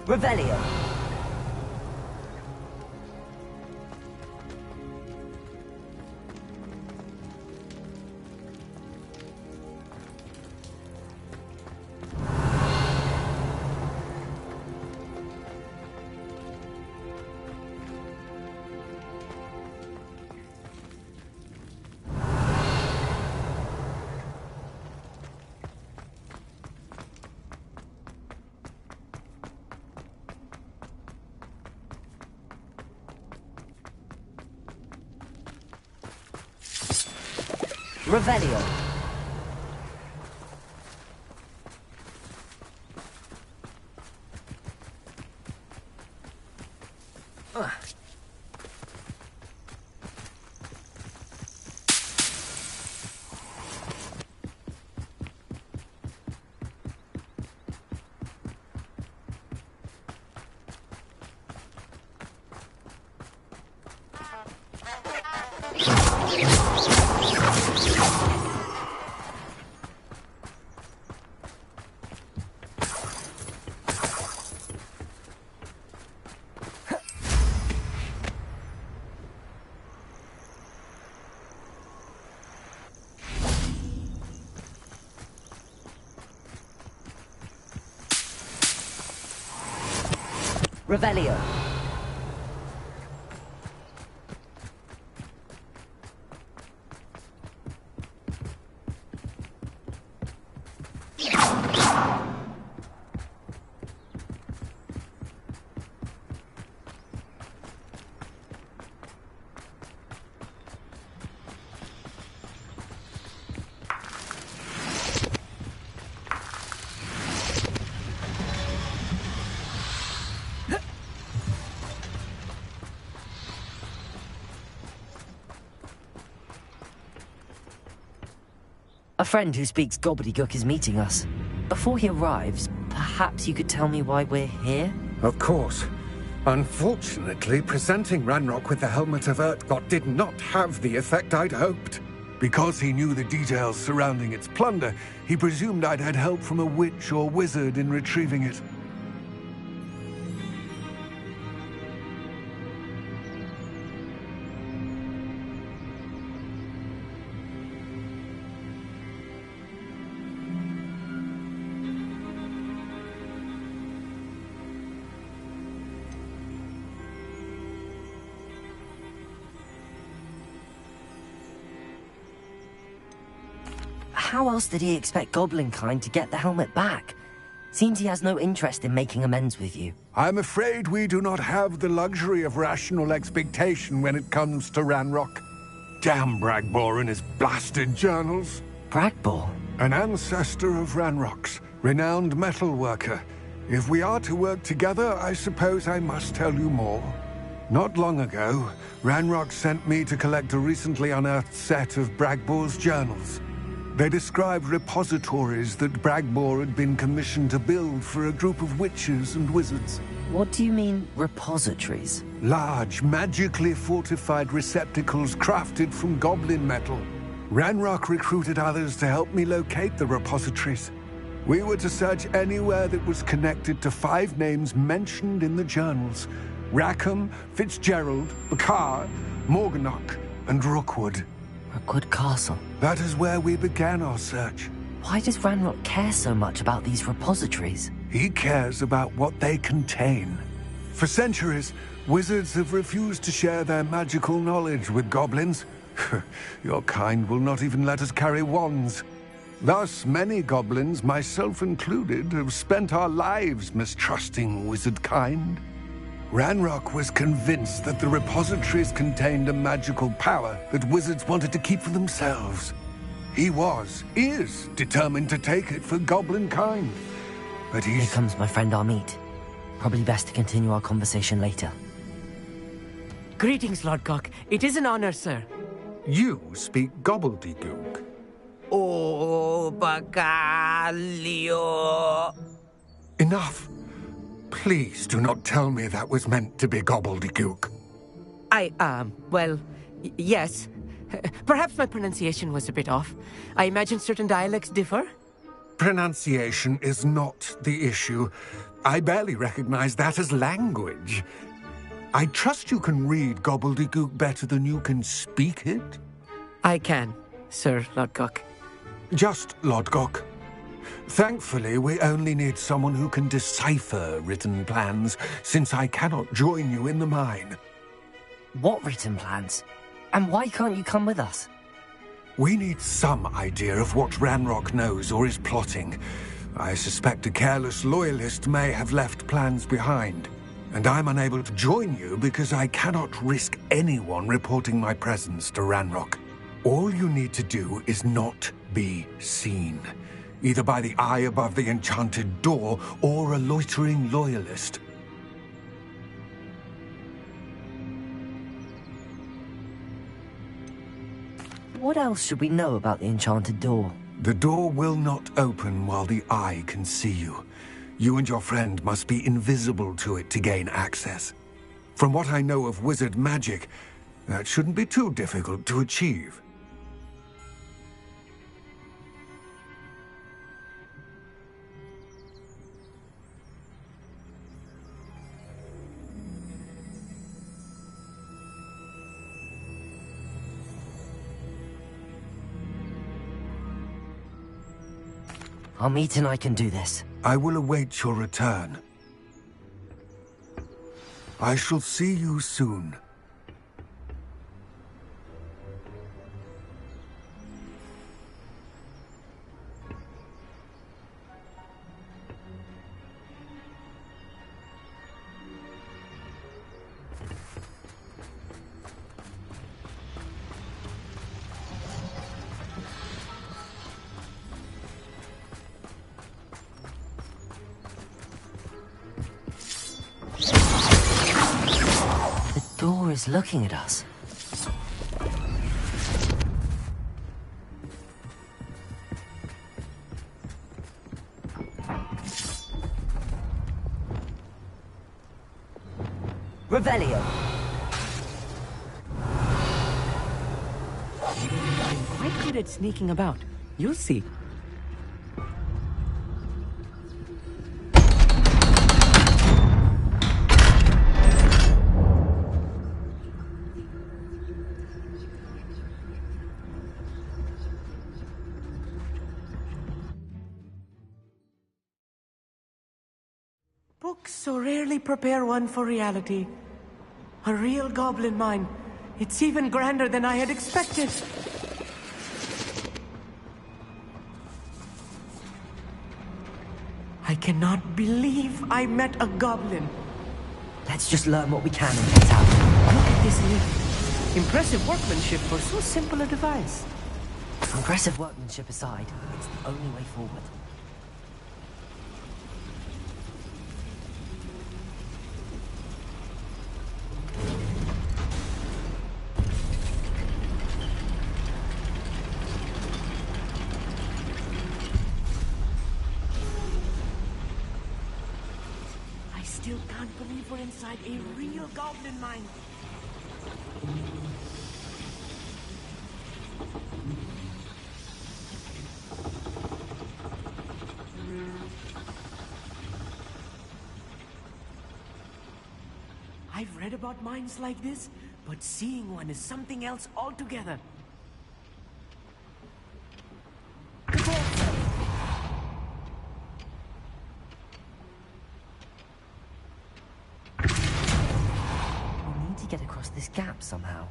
Revelio. Revelio. Revelio. A friend who speaks gobbledygook is meeting us. Before he arrives, perhaps you could tell me why we're here? Of course. Unfortunately, presenting Ranrock with the Helmet of Urtkot did not have the effect I'd hoped. Because he knew the details surrounding its plunder, he presumed I'd had help from a witch or wizard in retrieving it. How else did he expect Goblinkind to get the helmet back? Seems he has no interest in making amends with you. I'm afraid we do not have the luxury of rational expectation when it comes to Ranrock. Damn Bragbor and his blasted journals. Bragbor? An ancestor of Ranrock's, renowned metal worker. If we are to work together, I suppose I must tell you more. Not long ago, Ranrock sent me to collect a recently unearthed set of Bragbor's journals. They described repositories that Bragbor had been commissioned to build for a group of witches and wizards. What do you mean, repositories? Large, magically fortified receptacles crafted from goblin metal. Ranrock recruited others to help me locate the repositories. We were to search anywhere that was connected to 5 names mentioned in the journals: Rackham, Fitzgerald, Bakar, Morganach, and Rookwood. Rookwood Castle. That is where we began our search. Why does Ranrock care so much about these repositories? He cares about what they contain. For centuries, wizards have refused to share their magical knowledge with goblins. Your kind will not even let us carry wands. Thus, many goblins, myself included, have spent our lives mistrusting wizard kind. Ranrock was convinced that the repositories contained a magical power that wizards wanted to keep for themselves. He is determined to take it for goblin kind. But Here comes my friend Amit. Probably best to continue our conversation later. Greetings, Lord Cock. It is an honor, sir. You speak gobbledygook. Oh, Bacalio. Enough. Please do not tell me that was meant to be gobbledygook. Well, yes. Perhaps my pronunciation was a bit off. I imagine certain dialects differ. Pronunciation is not the issue. I barely recognize that as language. I trust you can read gobbledygook better than you can speak it? I can, Sir Lodgok. Just Lodgok. Thankfully, we only need someone who can decipher written plans, since I cannot join you in the mine. What written plans? And why can't you come with us? We need some idea of what Ranrock knows or is plotting. I suspect a careless loyalist may have left plans behind. And I'm unable to join you because I cannot risk anyone reporting my presence to Ranrock. All you need to do is not be seen, either by the eye above the enchanted door or a loitering loyalist. What else should we know about the enchanted door? The door will not open while the eye can see you. You and your friend must be invisible to it to gain access. From what I know of wizard magic, that shouldn't be too difficult to achieve. Amit and I can do this. I will await your return. I shall see you soon. The door is looking at us. Revelio. I'm quite good at sneaking about. You'll see. Books so rarely prepare one for reality. A real goblin mine. It's even grander than I had expected. I cannot believe I met a goblin. Let's just learn what we can and get out. Look at this lift. Impressive workmanship for so simple a device. Impressive workmanship aside, it's the only way forward. I still can't believe we're inside a real goblin mine. I've read about mines like this, but seeing one is something else altogether. We need to get across this gap somehow.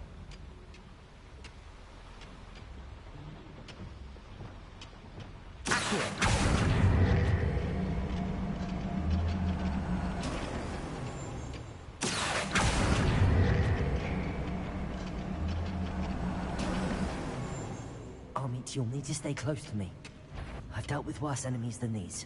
Amit, you'll need to stay close to me. I've dealt with worse enemies than these.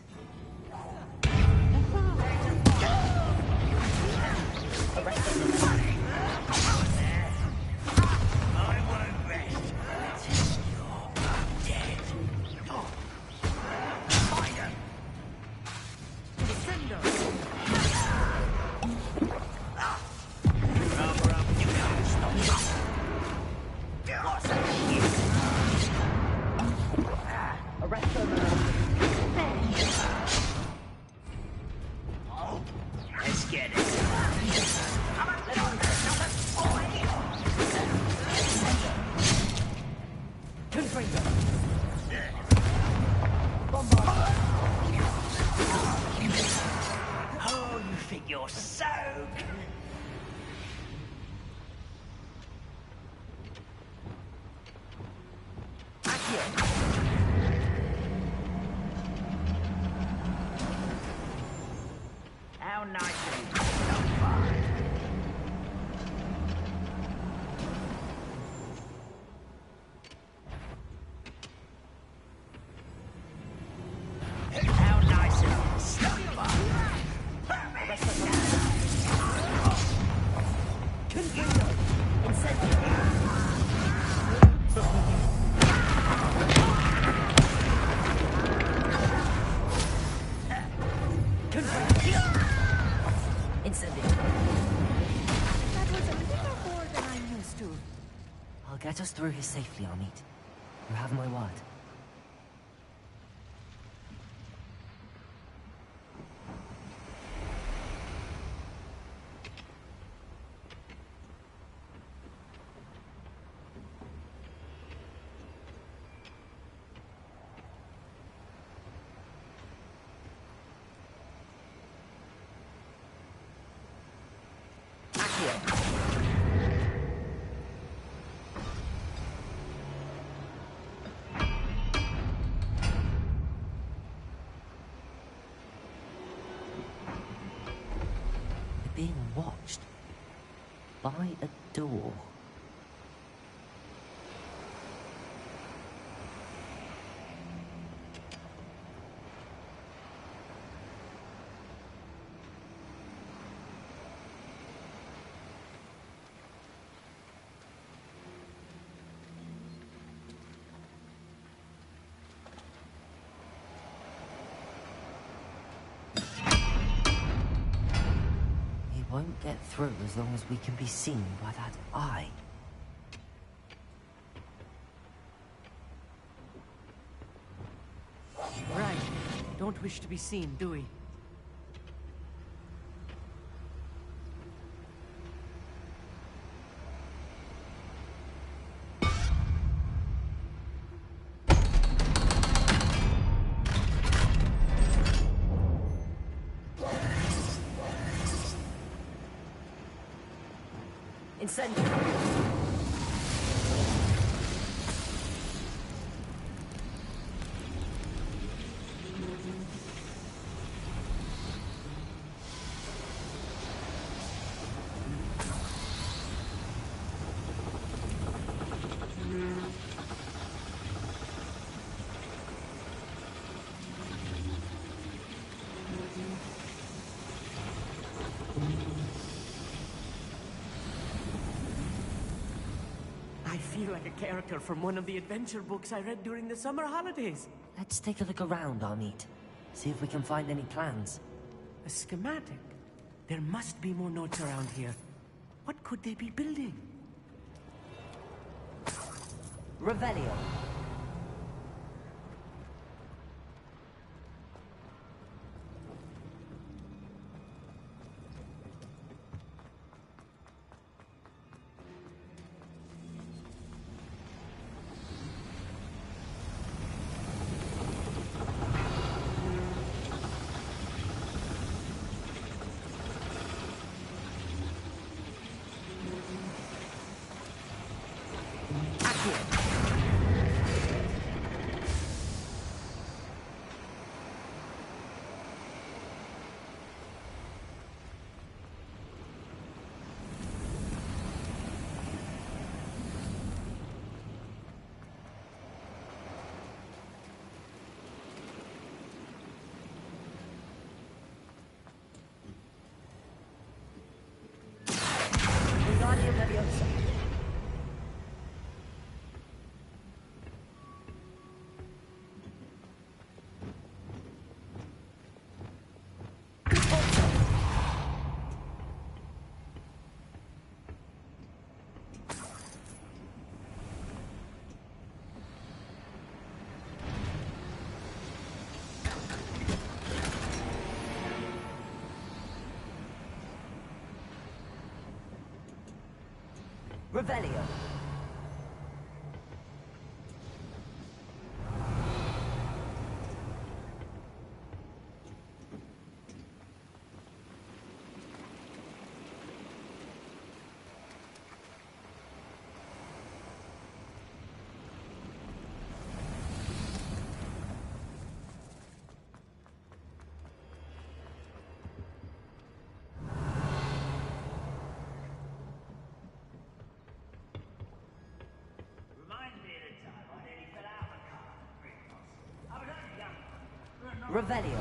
through here safely, Amit. You have my word. Being watched by a door. Won't get through as long as we can be seen by that eye. Right. Don't wish to be seen, do we? Incendiary! I feel like a character from one of the adventure books I read during the summer holidays. Let's take a look around, Amit. See if we can find any plans. A schematic. There must be more notes around here. What could they be building? Revelio. Revelio. Revelio.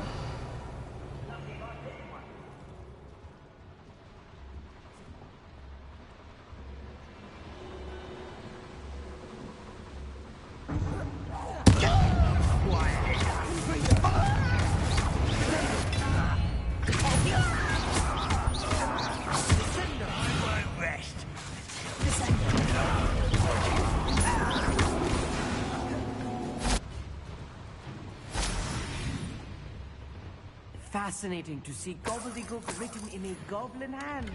fascinating to see gobbledygook written in a goblin hand.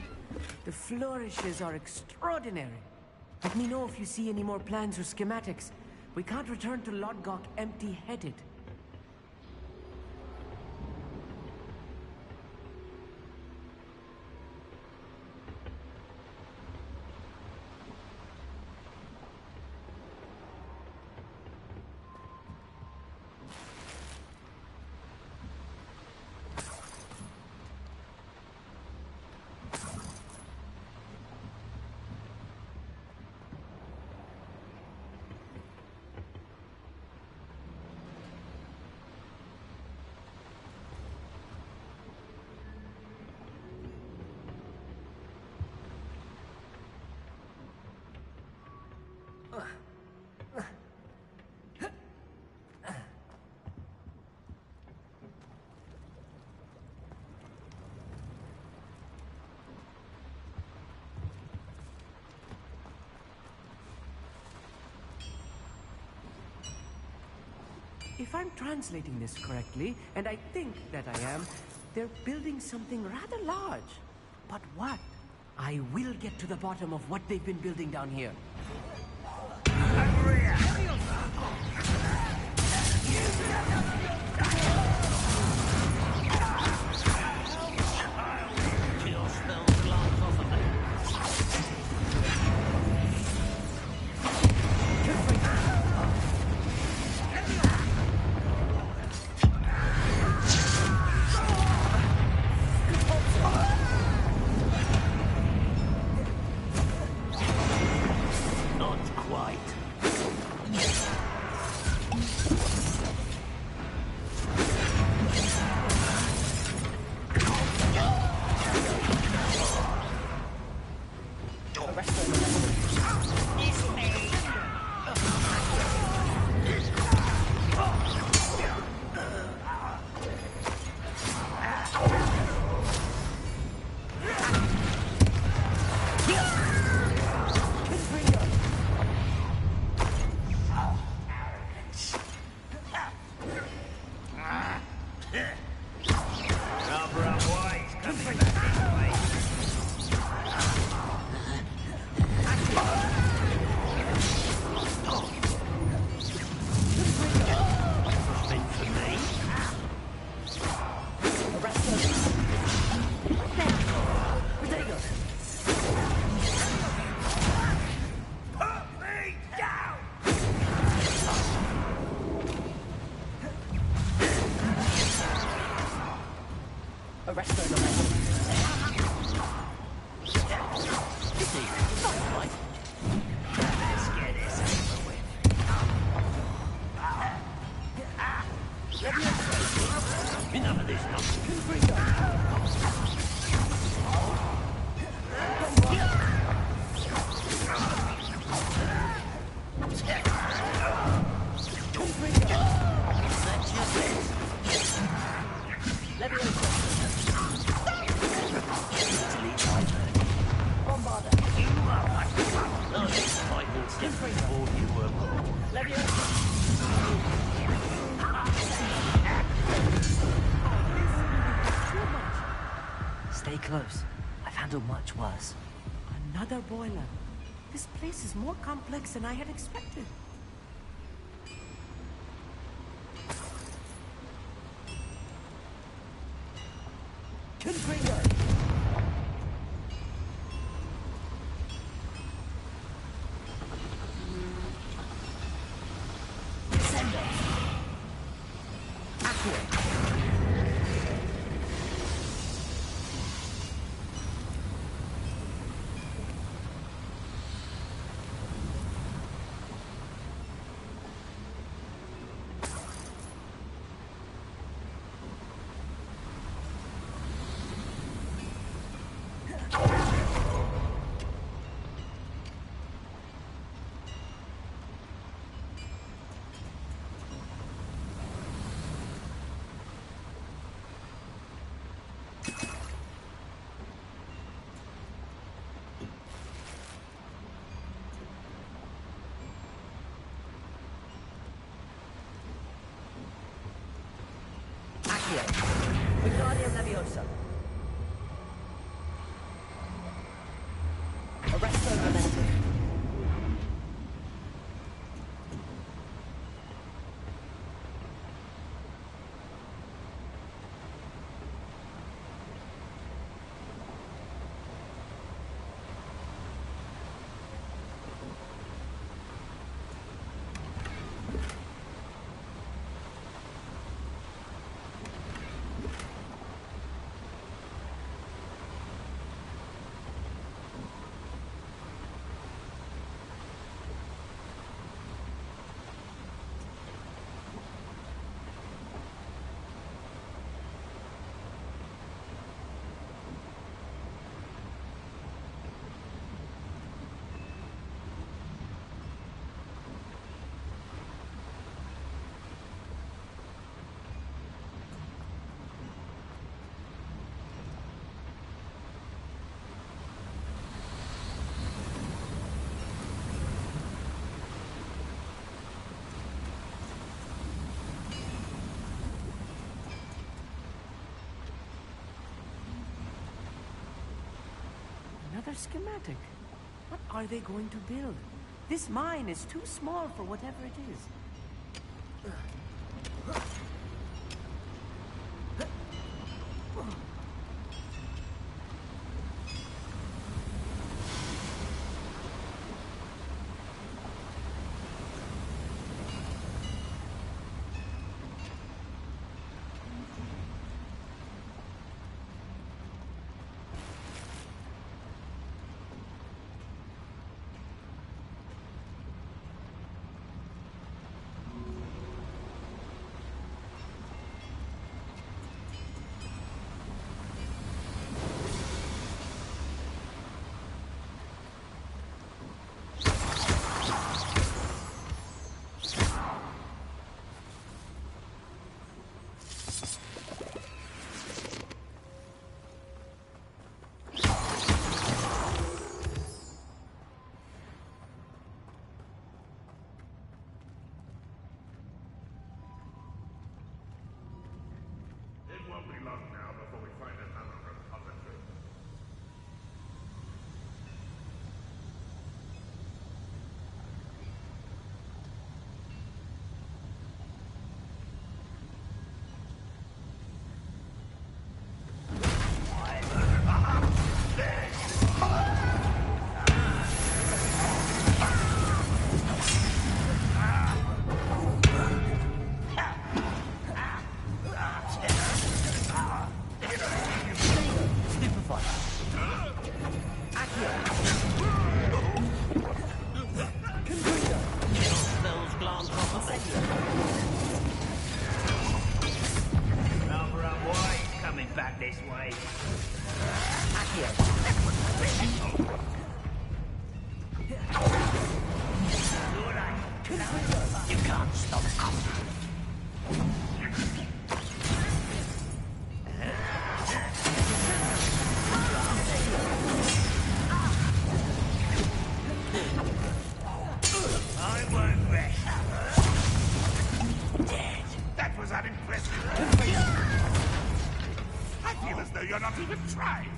The flourishes are extraordinary. Let me know if you see any more plans or schematics. We can't return to Lodgok empty-headed. If I'm translating this correctly, and I think that I am, they're building something rather large. But what? I will get to the bottom of what they've been building down here. Stay close. I've handled much worse. Another boiler. This place is more complex than I had expected. Configure! Wingardium Leviosa. Arresto Momentum. Another schematic. What are they going to build? This mine is too small for whatever it is. Won't be long now before we find another repository. Back this way. You can't stop us. I won't rest. Dead. That was unimpressive. I feel as though you're not even trying.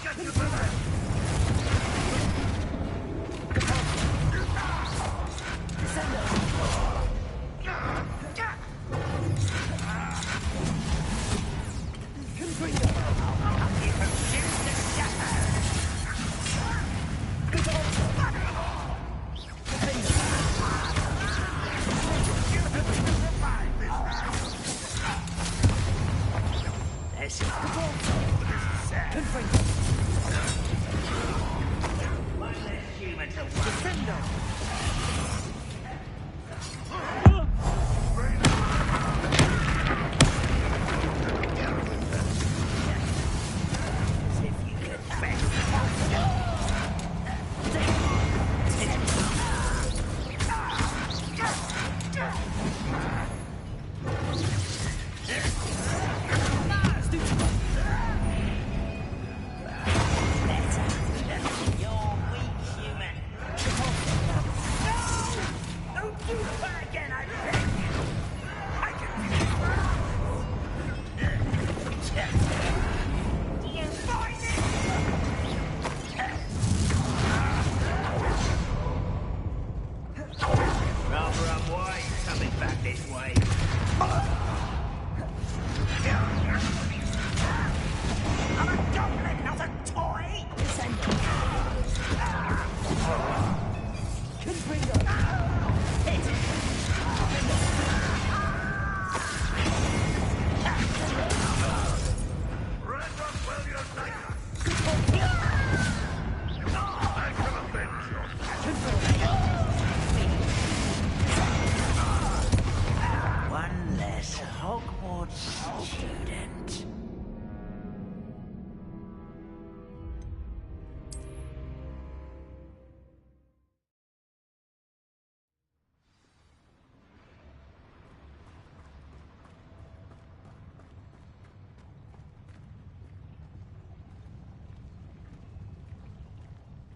Get to the left. One less Hogwarts student.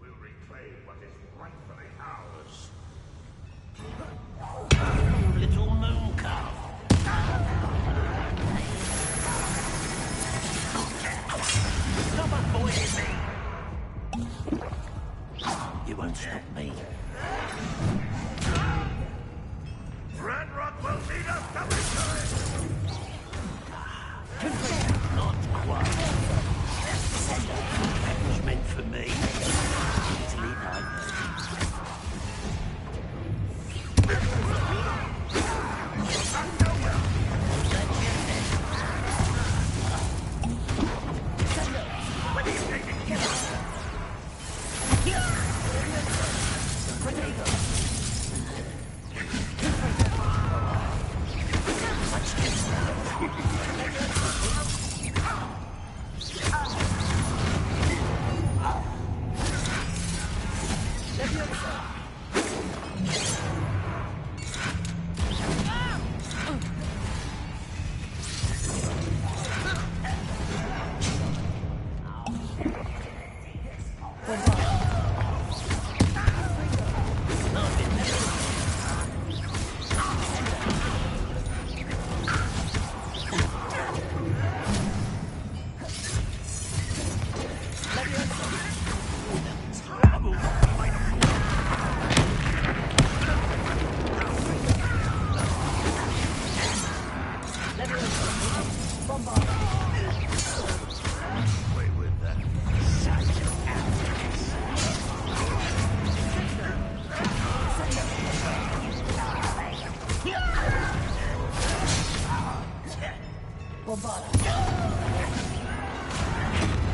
We'll reclaim what is rightfully ours. Little moon calf. Stop avoiding me. You won't stop me. Ranrock will lead us to victory! Not quite. That was meant for me. Easily diverted.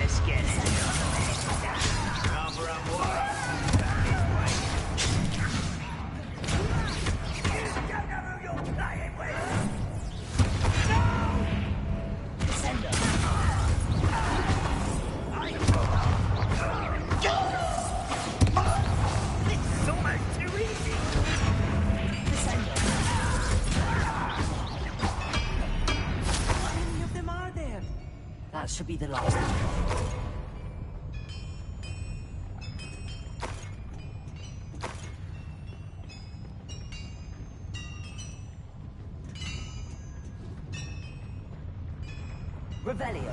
Let's get it. Rubber and wire. You don't know who you're playing with. Send us. This is almost too easy. Send us. How many of them are there? That should be the last. Revelio.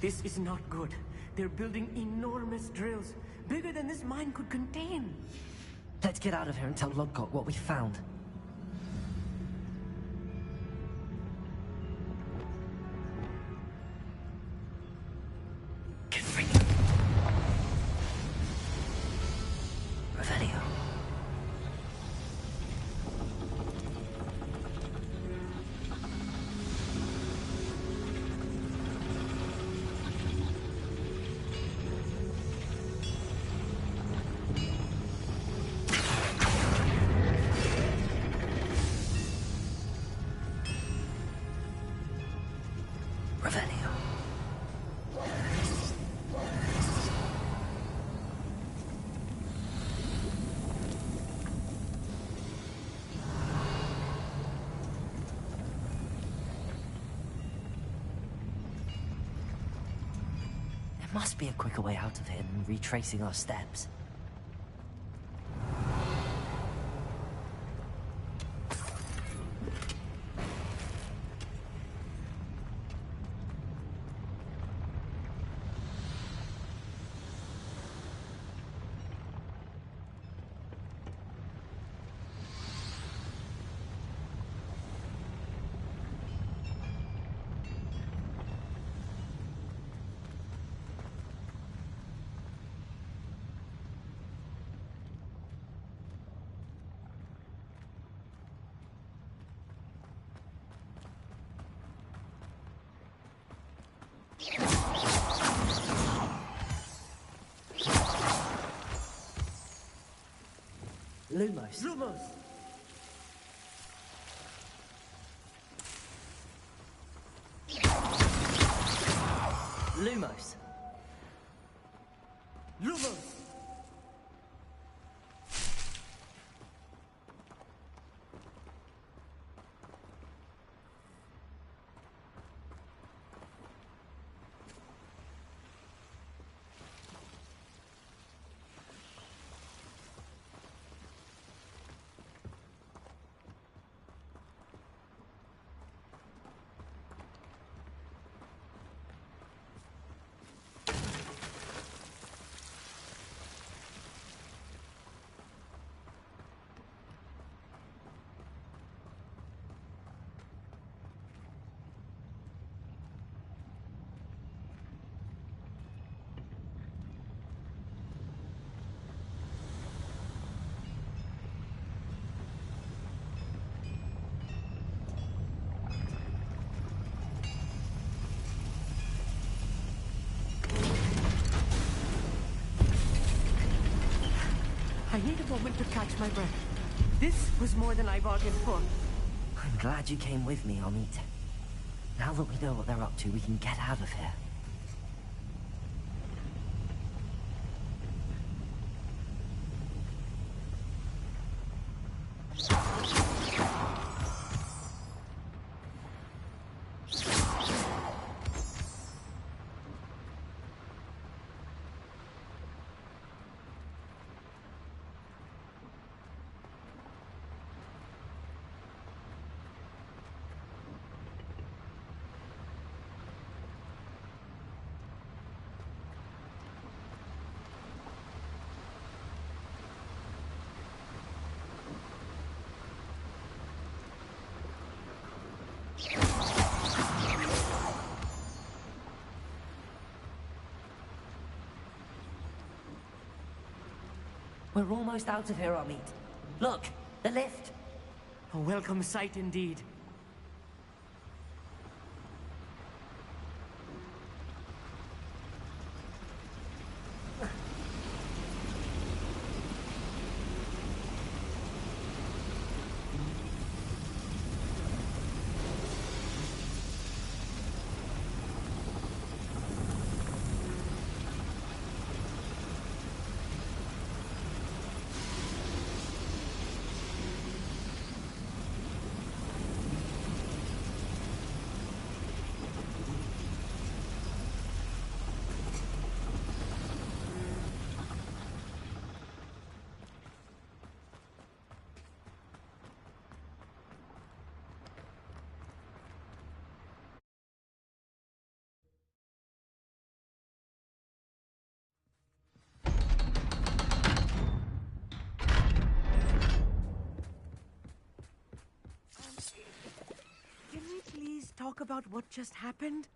This is not good. They're building enormous drills, bigger than this mine could contain. Let's get out of here and tell Lodgok what we found. Revelio. must be a quicker way out of here than retracing our steps. Lumos. Lumos! Lumos! Lumos! I need a moment to catch my breath. This was more than I bargained for. I'm glad you came with me, Amit. Now that we know what they're up to, we can get out of here. We're almost out of here, Amit. Look, the lift. A welcome sight indeed. Can we please talk about what just happened?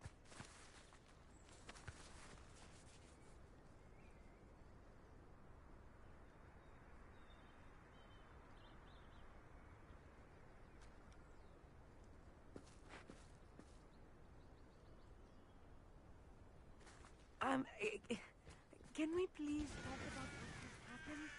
Can we please talk about what just happened?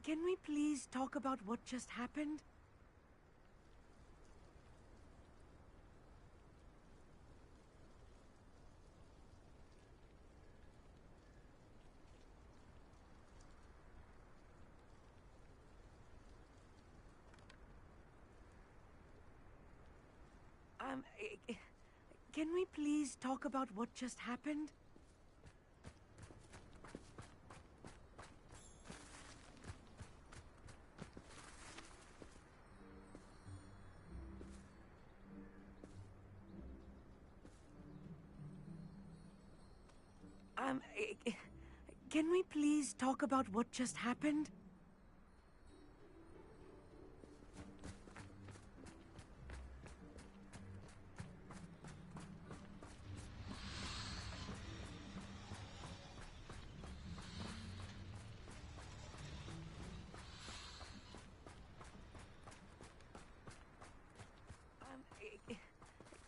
Can we please talk about what just happened? Can we please talk about what just happened? Can we please talk about what just happened?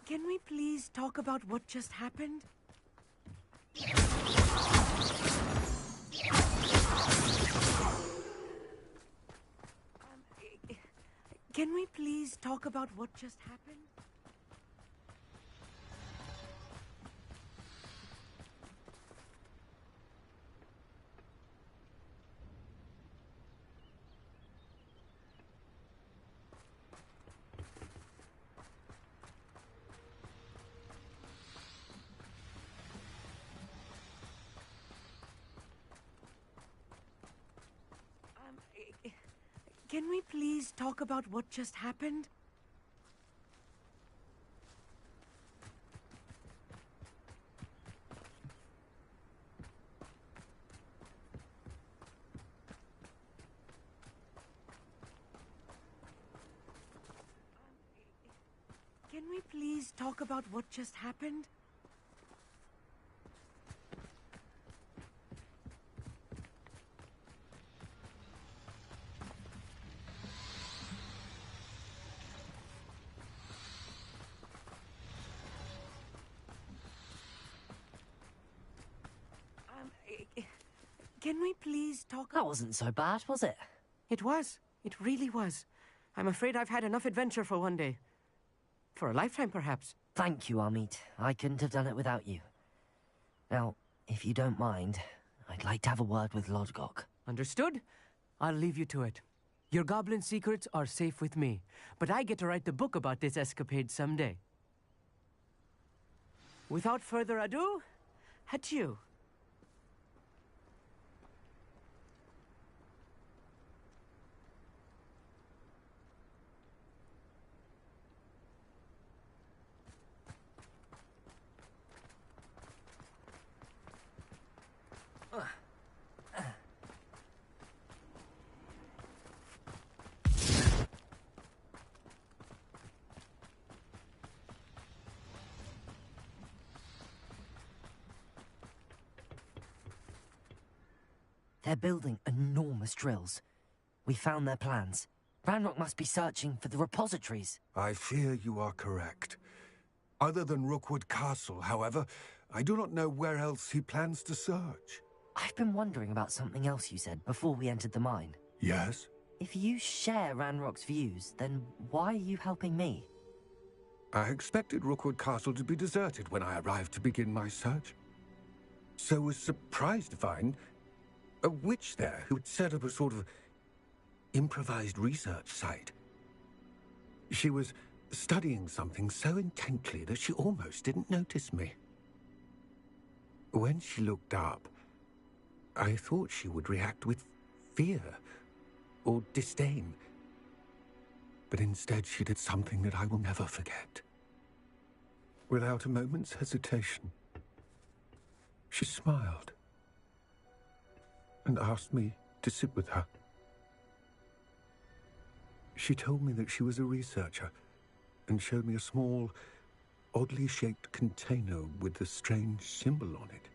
Can we please talk about what just happened? Can we please talk about what just happened? Can we please talk about what just happened? Can we please talk about what just happened? Can we please talk? That wasn't so bad, was it? It was. It really was. I'm afraid I've had enough adventure for one day. For a lifetime, perhaps. Thank you, Amit. I couldn't have done it without you. Now, if you don't mind, I'd like to have a word with Lodgok. Understood? I'll leave you to it. Your goblin secrets are safe with me, but I get to write the book about this escapade someday. Without further ado, adieu. They're building enormous drills. We found their plans. Ranrock must be searching for the repositories. I fear you are correct. Other than Rookwood Castle, however, I do not know where else he plans to search. I've been wondering about something else you said before we entered the mine. Yes? If you share Ranrock's views, then why are you helping me? I expected Rookwood Castle to be deserted when I arrived to begin my search. So was surprised to find a witch there who had set up a sort of improvised research site. She was studying something so intently that she almost didn't notice me. When she looked up, I thought she would react with fear or disdain. But instead she did something that I will never forget. Without a moment's hesitation, she smiled and asked me to sit with her. She told me that she was a researcher and showed me a small, oddly shaped container with a strange symbol on it.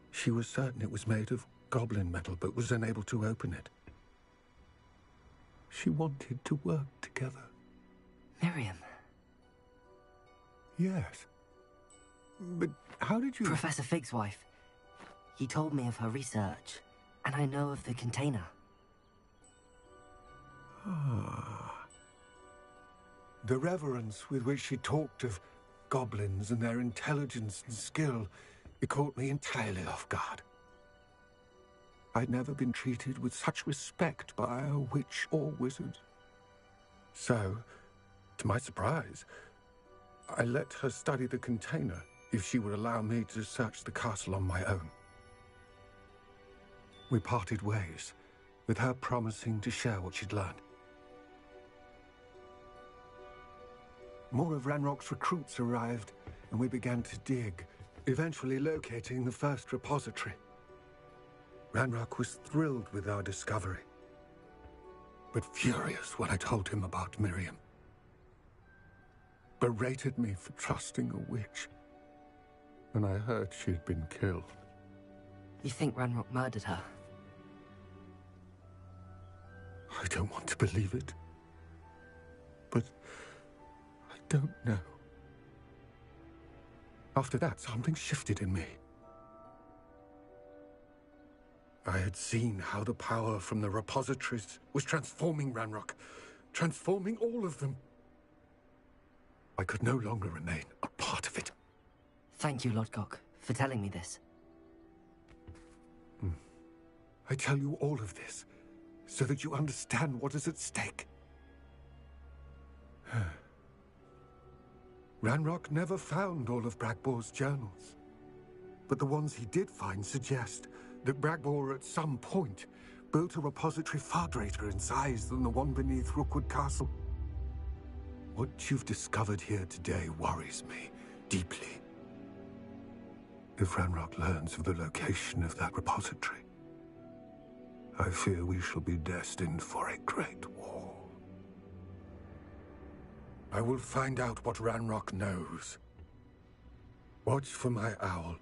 She was certain it was made of goblin metal, but was unable to open it. She wanted to work together. Miriam. Yes. But how did you... Professor Fig's wife. He told me of her research, and I know of the container. Ah. The reverence with which she talked of goblins and their intelligence and skill, it caught me entirely off guard. I'd never been treated with such respect by a witch or wizard. So, to my surprise, I let her study the container if she would allow me to search the castle on my own. We parted ways, with her promising to share what she'd learned. More of Ranrock's recruits arrived, and we began to dig, eventually locating the first repository. Ranrock was thrilled with our discovery, but furious when I told him about Miriam. Berated me for trusting a witch, and I heard she'd been killed. You think Ranrock murdered her? I don't want to believe it, but I don't know. After that, something shifted in me. I had seen how the power from the repositories was transforming Ranrock, transforming all of them. I could no longer remain a part of it. Thank you, Lodgok, for telling me this. I tell you all of this so that you understand what is at stake. Ranrock never found all of Bragbor's journals, but the ones he did find suggest that Bragbor at some point built a repository far greater in size than the one beneath Rookwood Castle. What you've discovered here today worries me deeply. If Ranrock learns of the location of that repository, I fear we shall be destined for a great war. I will find out what Ranrock knows. Watch for my owl.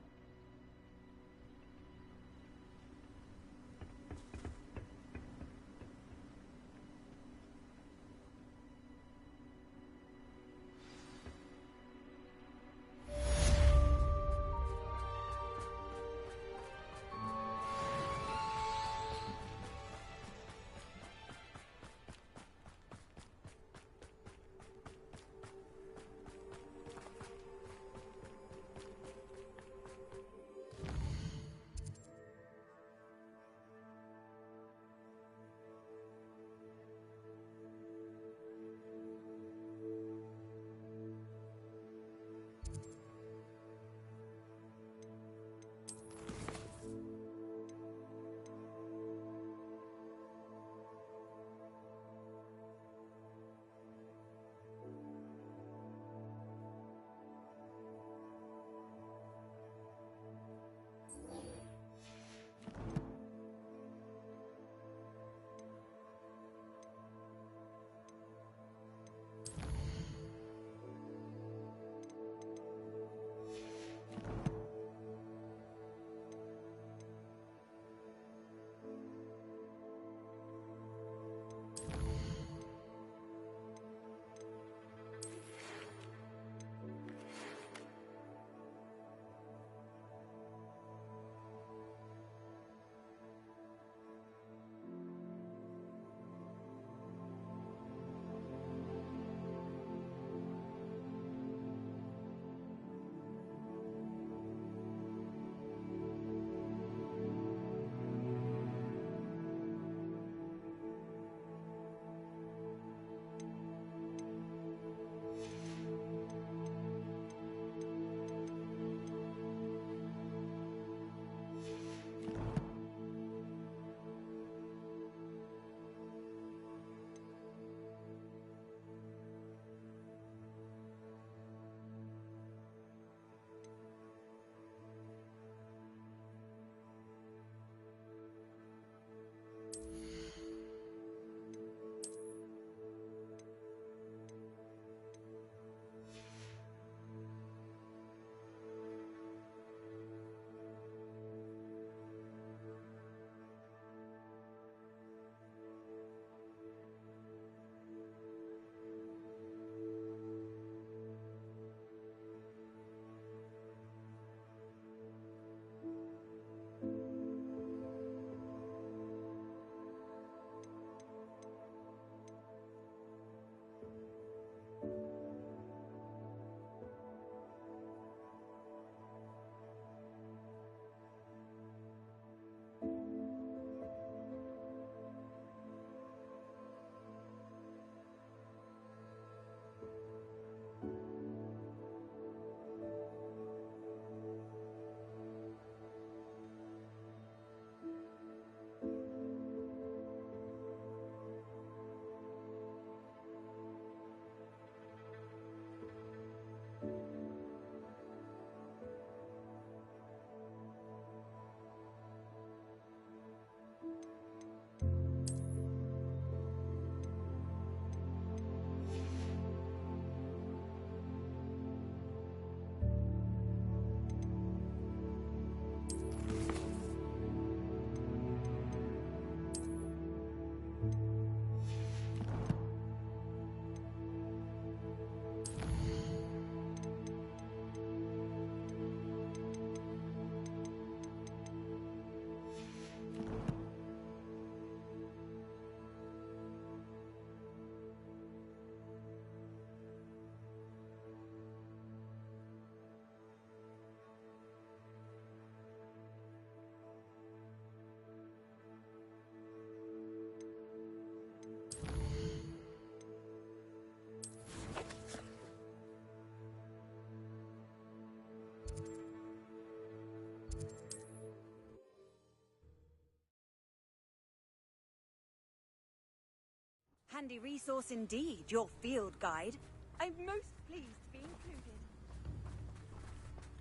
Handy resource indeed, your field guide. I'm most pleased to be included.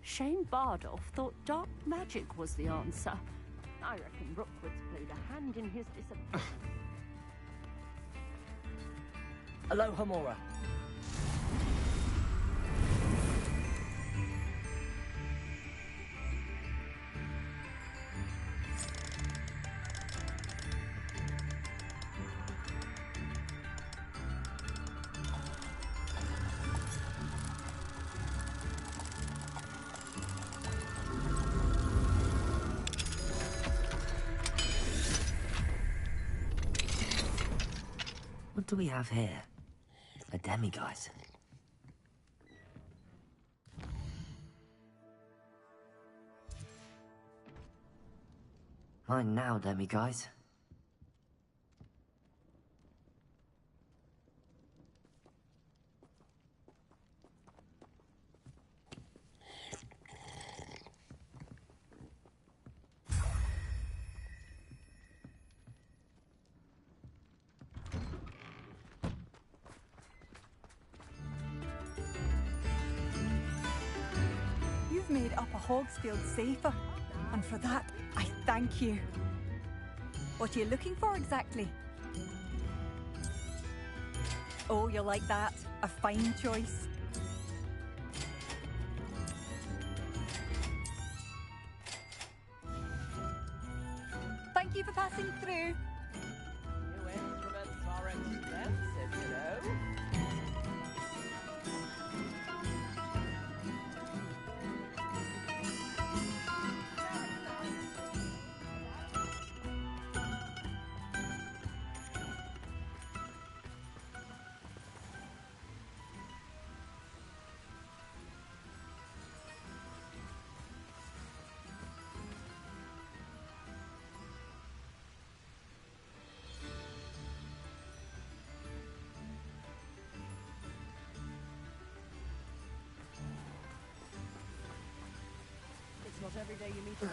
Shane Bardolph thought dark magic was the answer. I reckon Rookwood's played a hand in his disappearance. Aloha, Mora. What do we have here? A demiguise. Mine now, demiguise. You've made Upper Hogsfield safer, and for that, I thank you. What are you looking for exactly? Oh, you like that? A fine choice. Thank you for passing through. New instruments are expensive, you know. It's not every day you meet a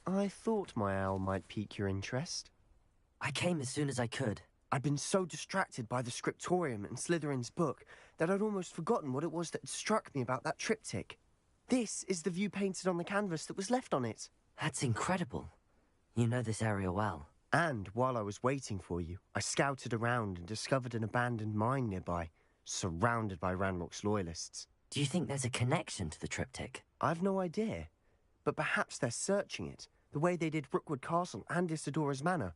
I thought my owl might pique your interest. I came as soon as I could. I'd been so distracted by the scriptorium and Slytherin's book that I'd almost forgotten what it was that had struck me about that triptych. This is the view painted on the canvas that was left on it. That's incredible. You know this area well. And while I was waiting for you, I scouted around and discovered an abandoned mine nearby, surrounded by Ranrock's loyalists. Do you think there's a connection to the triptych? I've no idea, but perhaps they're searching it, the way they did Rookwood Castle and Isidora's Manor.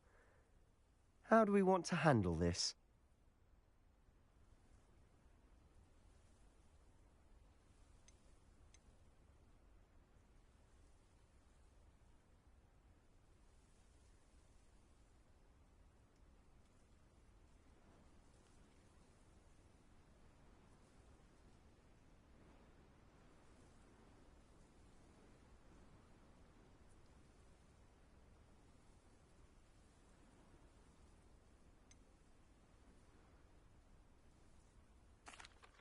How do we want to handle this?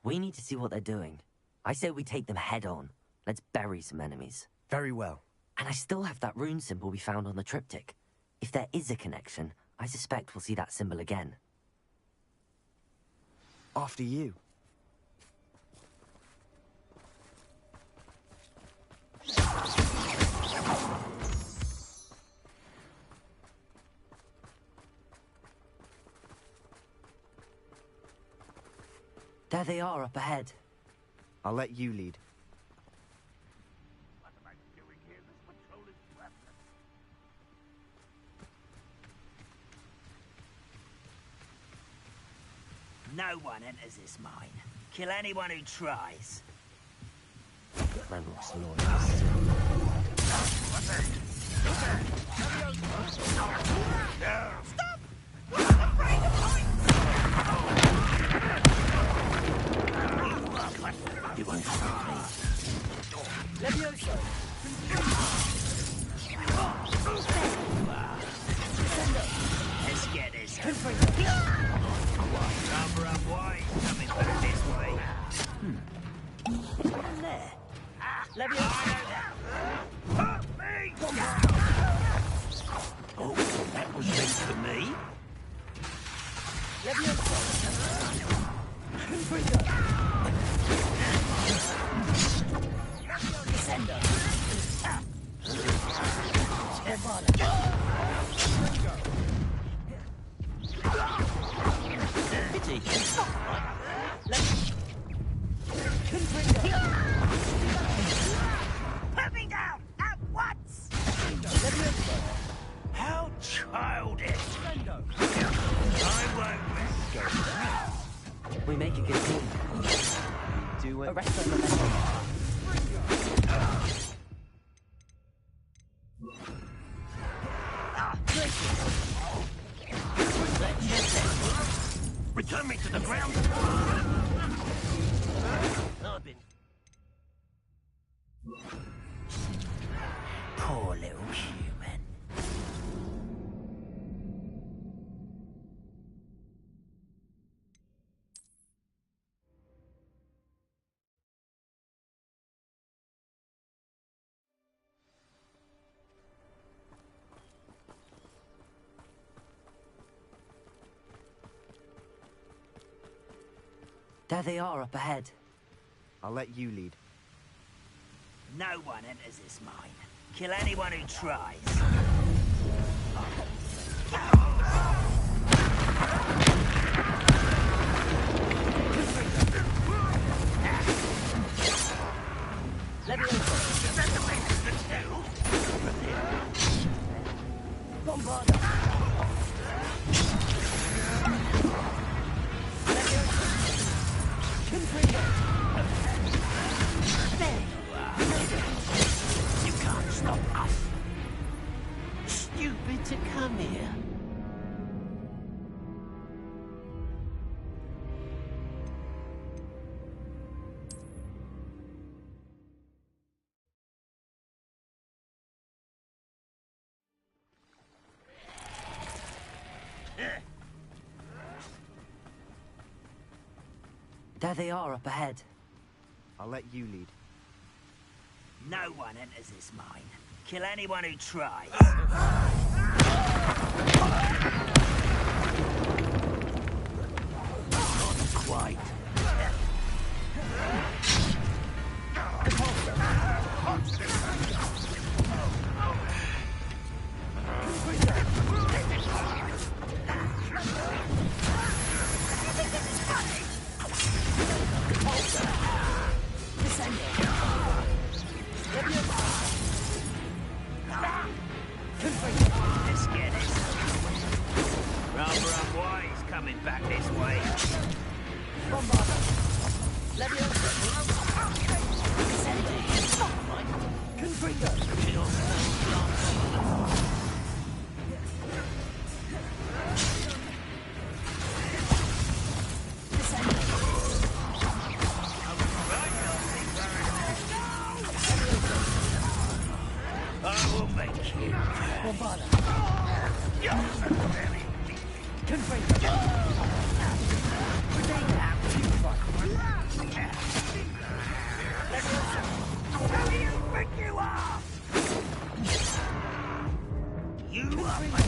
We need to see what they're doing. I say we take them head on. Let's bury some enemies. Very well. And I still have that rune symbol we found on the triptych. If there is a connection, I suspect we'll see that symbol again. After you. There they are up ahead. I'll let you lead. What am I doing here? This patrol is worthless. No one enters this mine. Kill anyone who tries. Ranrock's loyalists. Stop! We're afraid of heights! You won't Rubber up wide, coming back this way. In there. Hurt me! Oh, that was meant for me. Pity. Put me down at once! How childish. I won't let go. We make a good team. Do it. Arrest them and then... Return me to the ground. I've been... Poor little human. There they are up ahead. I'll let you lead. No one enters this mine. Kill anyone who tries. Let me in. Is that the way to do? Bombard. You can't stop us. Stupid to come here. There they are up ahead. I'll let you lead. No one enters this mine. Kill anyone who tries. Not quite. Let's get it. Rubber up wise coming back this way. I will make you. Who do you think you are? You are my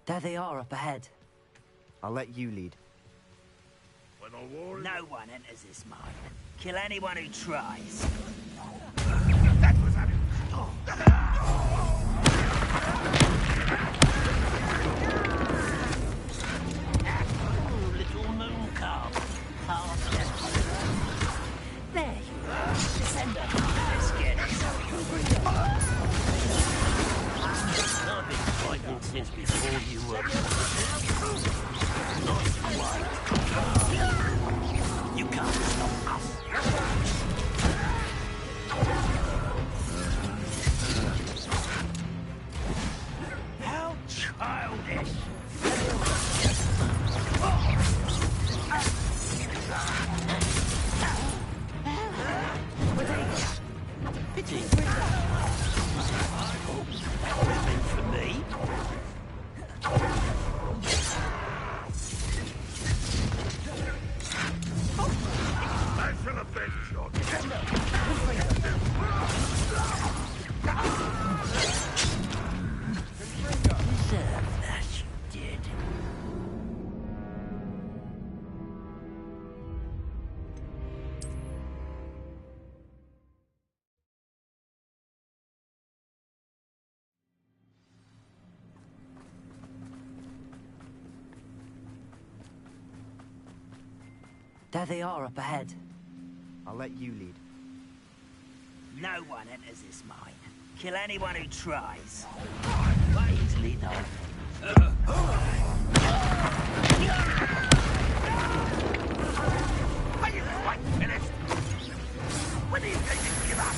There they are up ahead. I'll let you lead. When the war No one enters this mine. Kill anyone who tries. Little moon calf. There you are. Descender. Let's get this. I've been fighting since before you were. Not quite. You can't stop us. How childish! Pity. Meant for me. I should have been shot. Deserve that, you did. There they are up ahead. I'll let you lead. No one enters this mine. Kill anyone who tries. Quite easily, though. Are you quite finished? When are you going to give up?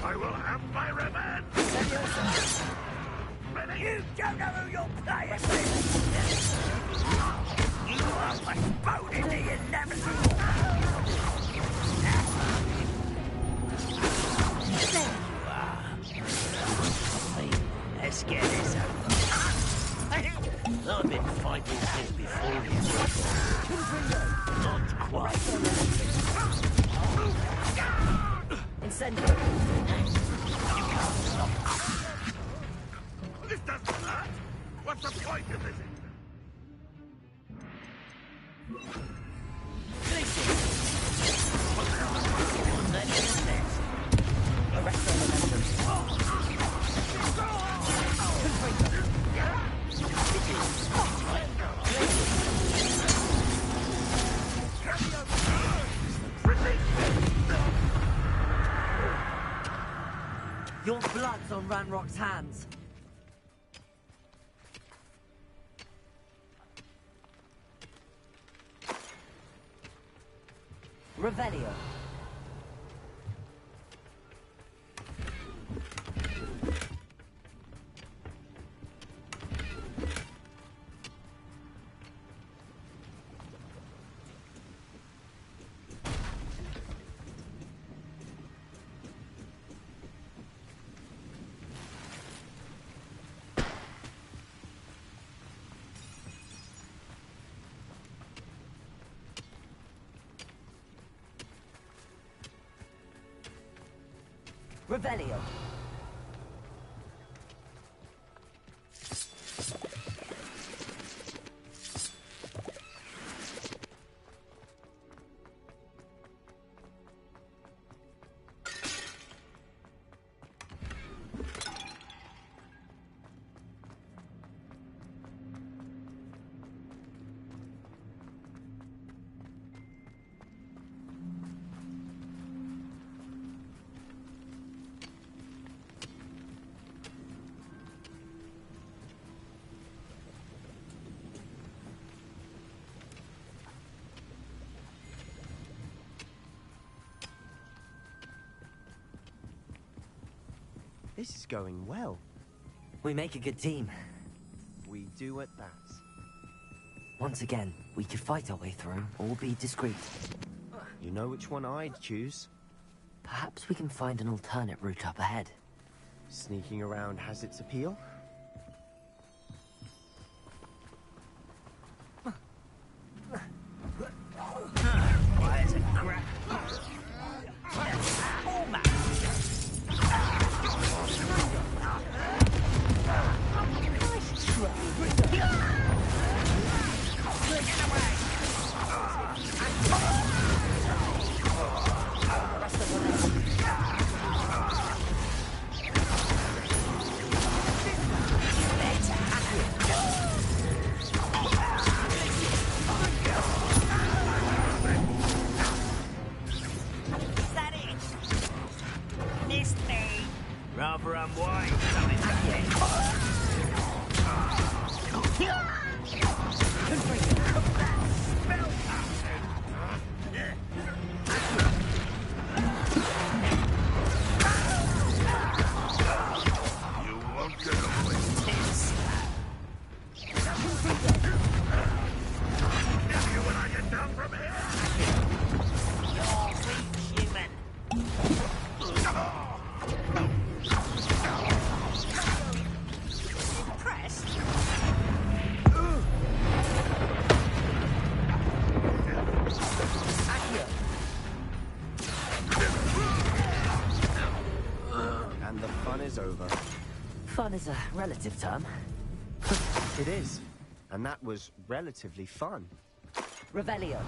I will have my revenge! You don't know who you're playing with! You are postponing the inevitable! There you are. Let's get this over. I've been fighting since before you were. Not quite. Incendiary. You can't stop us. This doesn't hurt! What's the point of this? Your blood's on Ranrock's hands. Revelio. Revelio. This is going well. We make a good team. We do at that. Once again, we could fight our way through or be discreet. You know which one I'd choose. Perhaps we can find an alternate route up ahead. Sneaking around has its appeal. Why is it crap? Is that it? Missed me. Rather unwise, something back You won't get away. You when I get down from here. You're weak, human. Impressed? And the fun is over. Fun is a relative term. It is. And that was relatively fun. Revelio.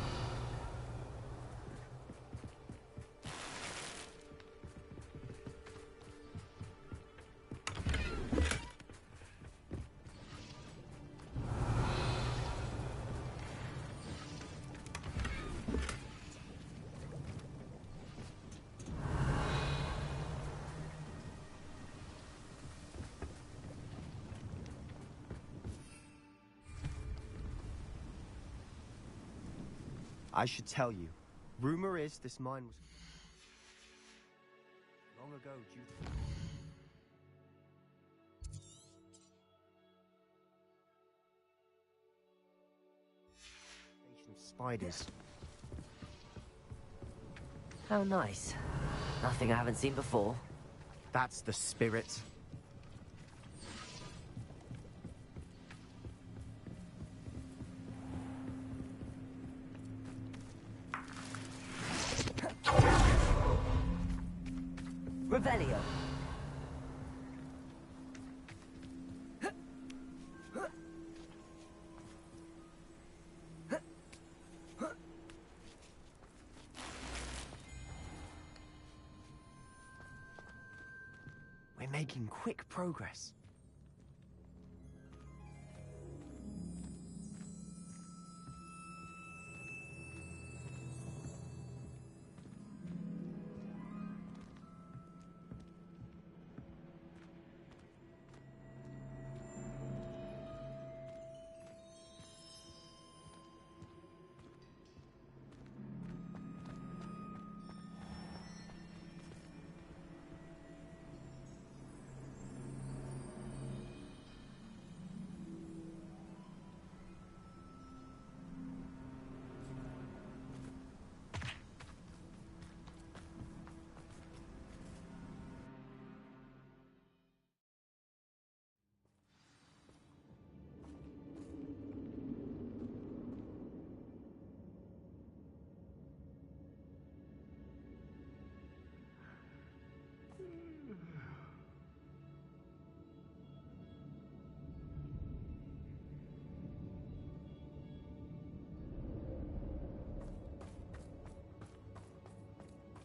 I should tell you. Rumor is this mine was long ago due to of spiders. How nice. Nothing I haven't seen before. That's the spirit. Revelio. We're making quick progress.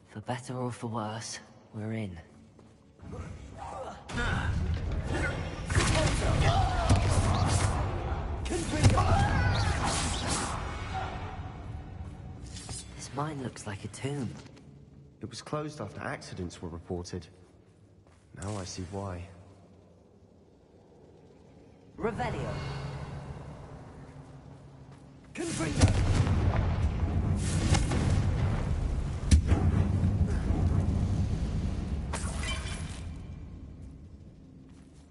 For better or for worse, we're in. This mine looks like a tomb. It was closed after accidents were reported. Now I see why. Revelio.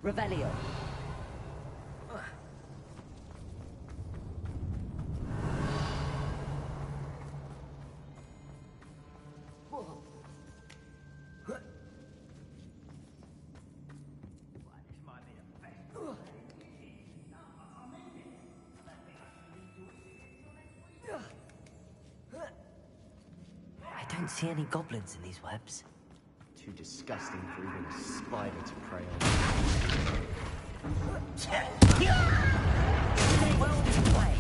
Revelio. don't see any goblins in these webs. Too disgusting for even a spider to prey on. Well played.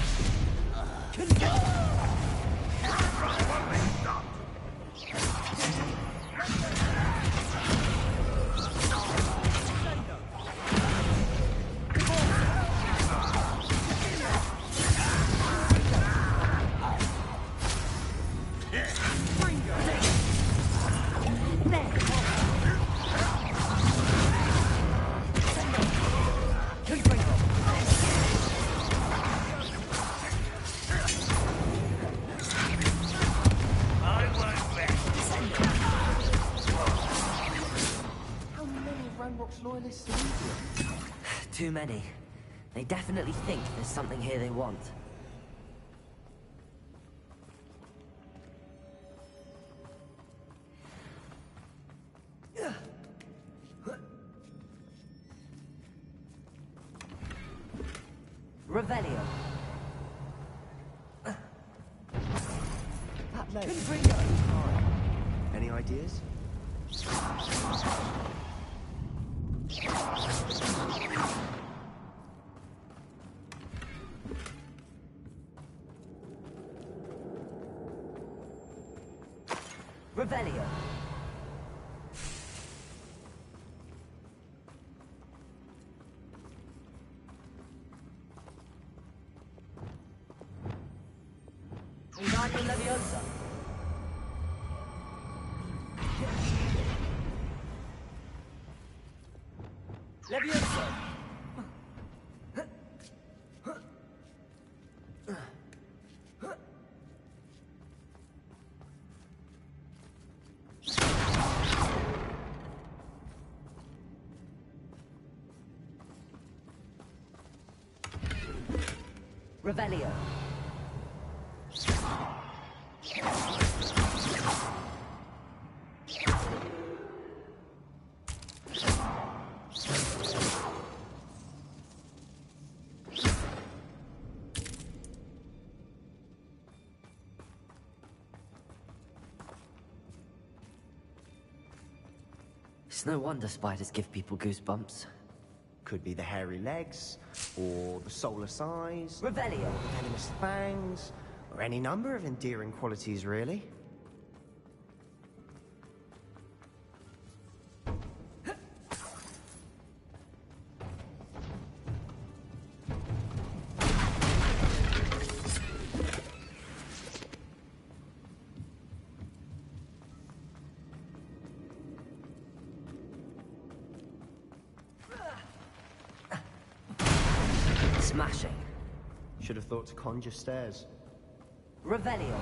Too many. They definitely think there's something here they want. Revelio. That leg. Any ideas? Revelio. Wingardium Leviosa. Leviosa. Revelio. It's no wonder spiders give people goosebumps. Could be the hairy legs, or the soulless eyes, Revelio. venomous fangs, or any number of endearing qualities, really. Smashing. Should have thought to conjure stairs. Revelio.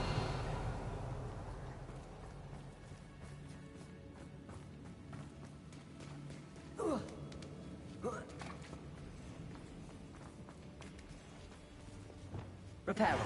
Repel.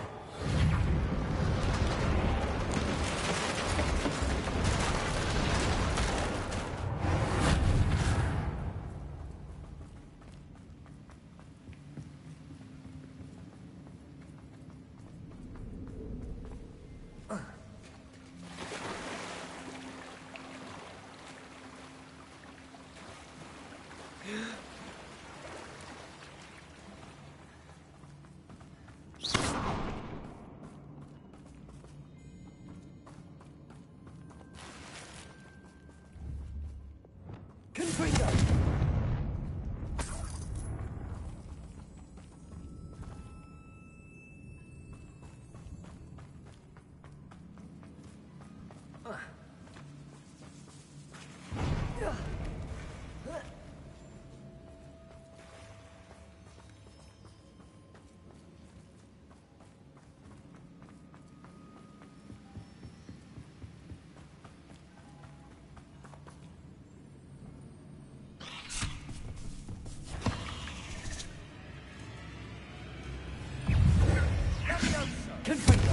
Confringo. Confringo. Confringo.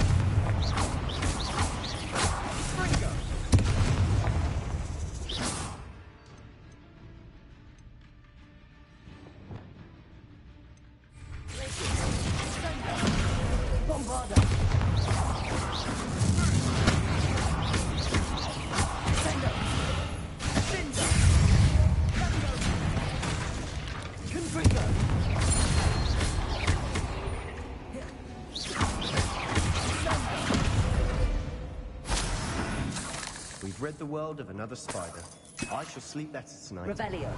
Bombarda. We've rid the world of another spider. I shall sleep better tonight. Revelio.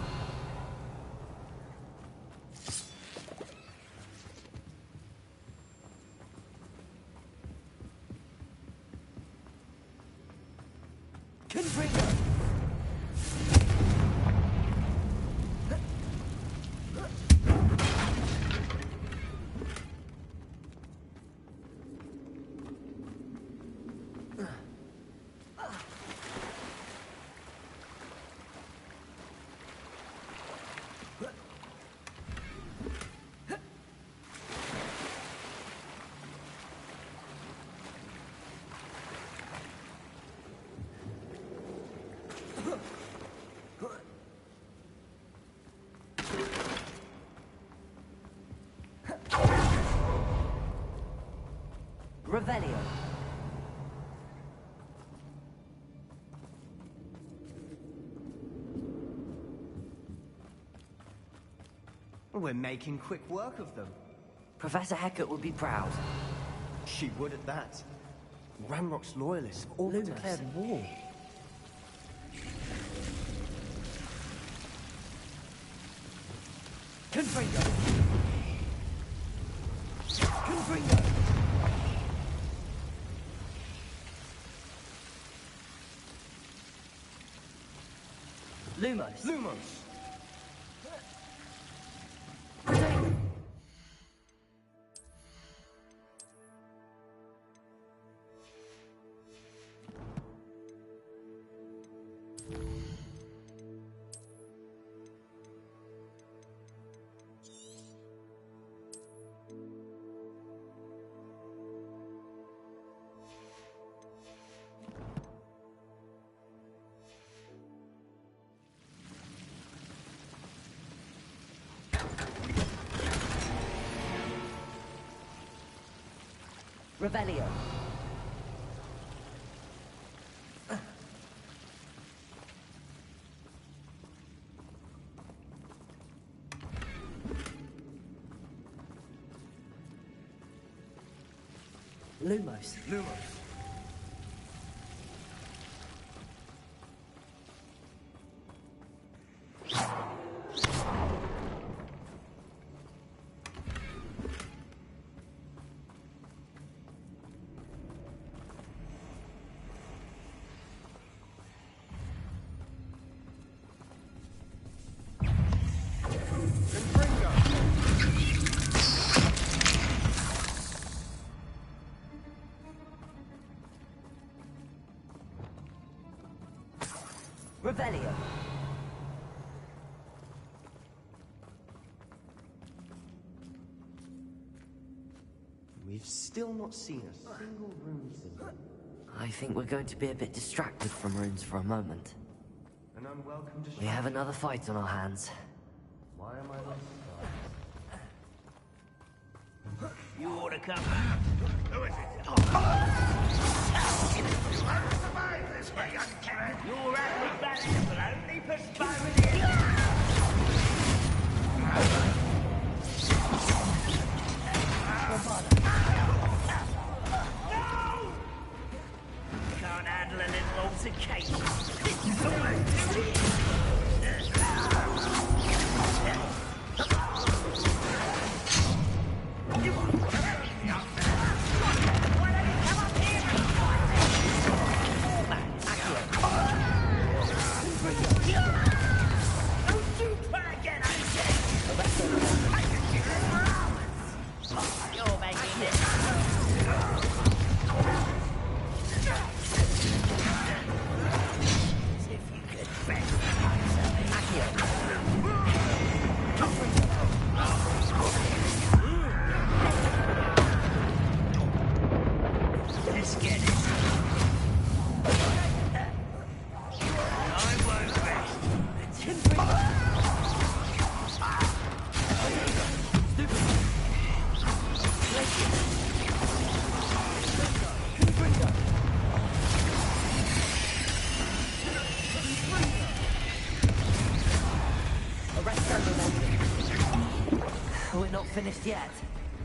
Revelio. We're making quick work of them. Professor Hecat would be proud. She would at that. Ramrock's loyalists have all Lumos. declared war. Confringo. Confringo. Lumos. Lumos! Revelio. Lumos. Lumos. Revelio. We've still not seen a single rune symbol. I think we're going to be a bit distracted from runes for a moment. An unwelcome distraction. We have another fight on our hands. Why am I not surprised? You ought to come. Who is it? You won't survive this way, young friend. Your acrobatic will only postpone the Can't handle a little altercation. It's almost too easy. We're not finished yet.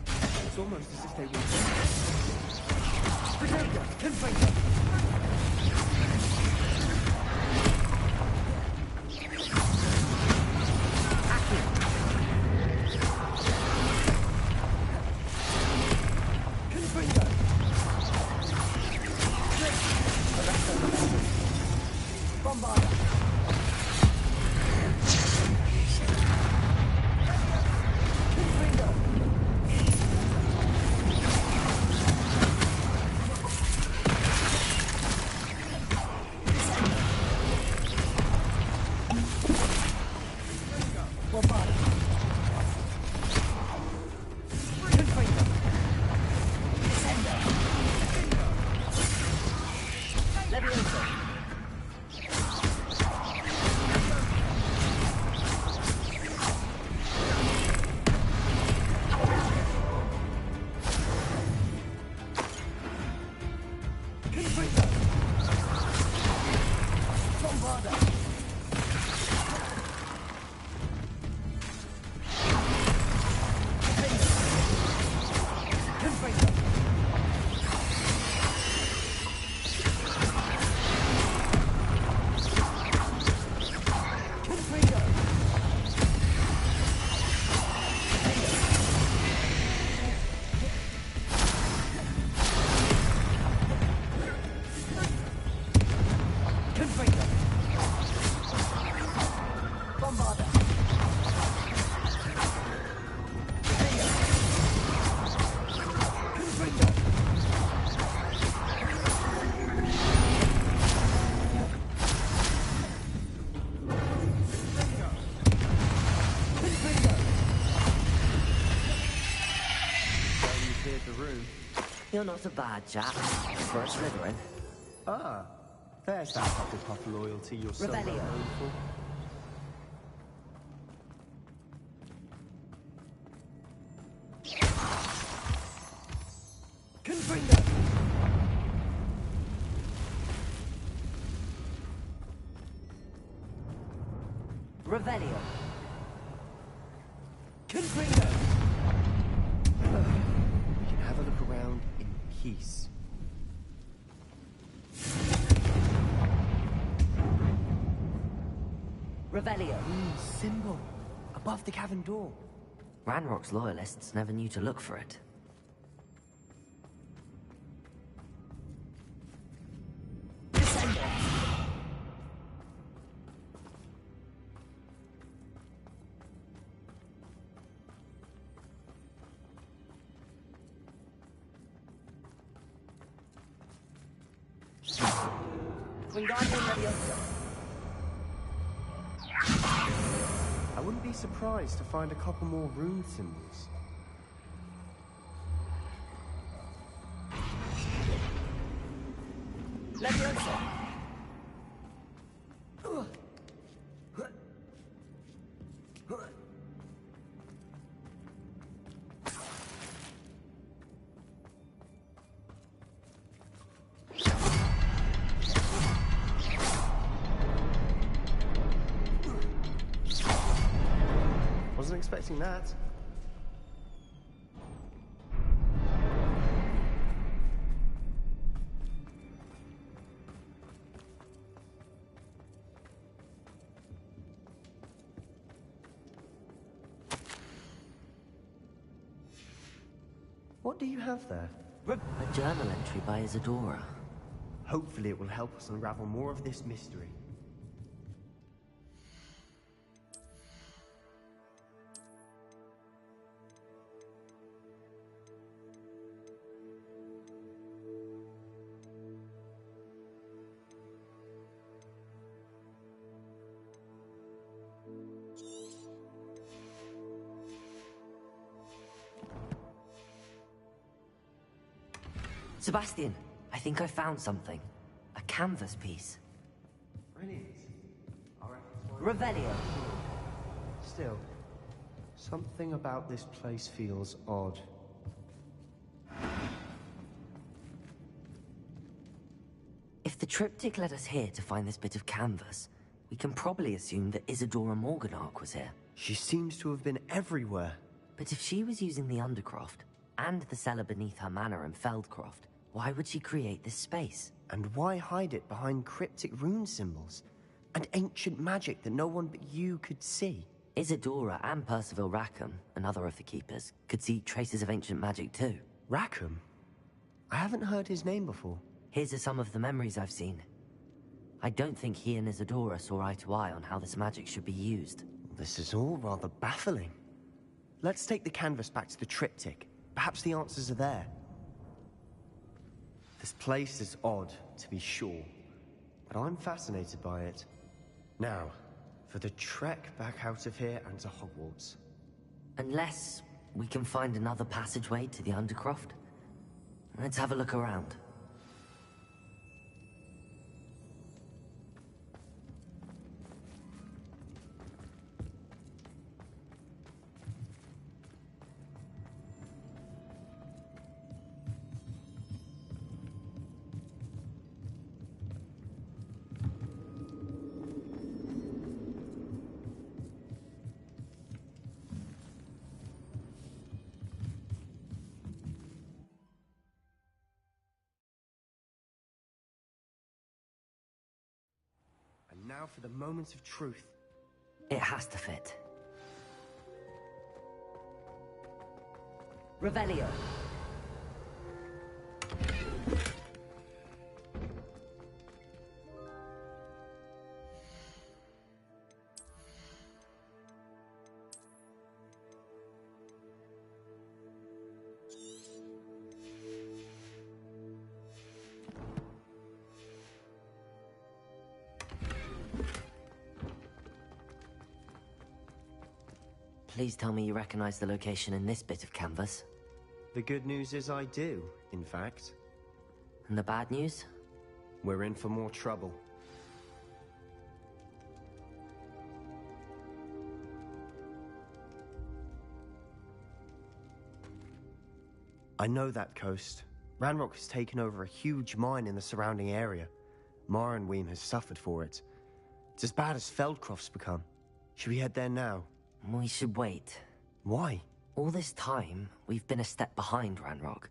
It's almost as if they were... You're not a bad chap for a Slytherin. Ah, there's that Hufflepuff loyalty you're so Revelio. known for. Revelio. We can have a look around in peace. Revelio. Symbol. Above the cavern door. Ranrock's loyalists never knew to look for it. I wouldn't be surprised to find a couple more rune symbols. Wasn't expecting that. What do you have there? A journal entry by Isadora. Hopefully it will help us unravel more of this mystery. Sebastian, I think I found something. A canvas piece. Brilliant. Revelio. Still, something about this place feels odd. If the triptych led us here to find this bit of canvas, we can probably assume that Isadora Morganark was here. She seems to have been everywhere. But if she was using the Undercroft, and the cellar beneath her manor in Feldcroft, why would she create this space? And why hide it behind cryptic rune symbols? And ancient magic that no one but you could see? Isadora and Percival Rackham, another of the Keepers, could see traces of ancient magic too. Rackham? I haven't heard his name before. His are some of the memories I've seen. I don't think he and Isadora saw eye to eye on how this magic should be used. This is all rather baffling. Let's take the canvas back to the triptych. Perhaps the answers are there. This place is odd, to be sure, but I'm fascinated by it. Now, for the trek back out of here and to Hogwarts. Unless we can find another passageway to the Undercroft. Let's have a look around. And now for the moment of truth. It has to fit. Revelio. Please tell me you recognize the location in this bit of canvas. The good news is I do, in fact. And the bad news? We're in for more trouble. I know that coast. Ranrock has taken over a huge mine in the surrounding area. Mornweem has suffered for it. It's as bad as Feldcroft's become. Should we head there now? We should wait. Why? All this time, we've been a step behind Ranrock.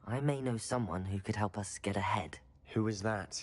I may know someone who could help us get ahead. Who is that?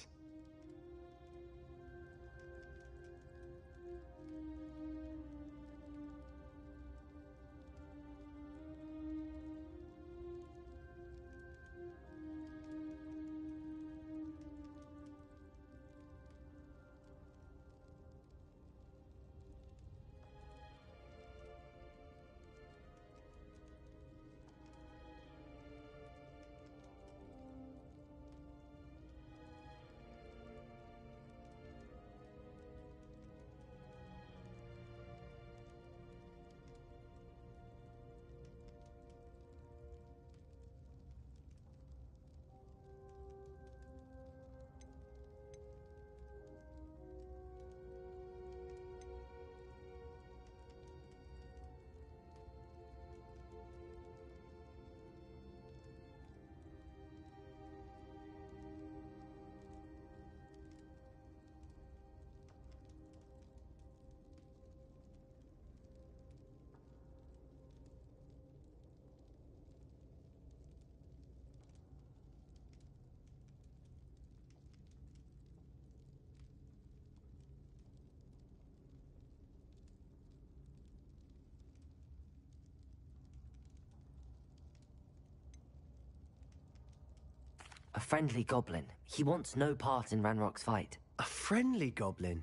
A friendly goblin. He wants no part in Ranrock's fight. A friendly goblin?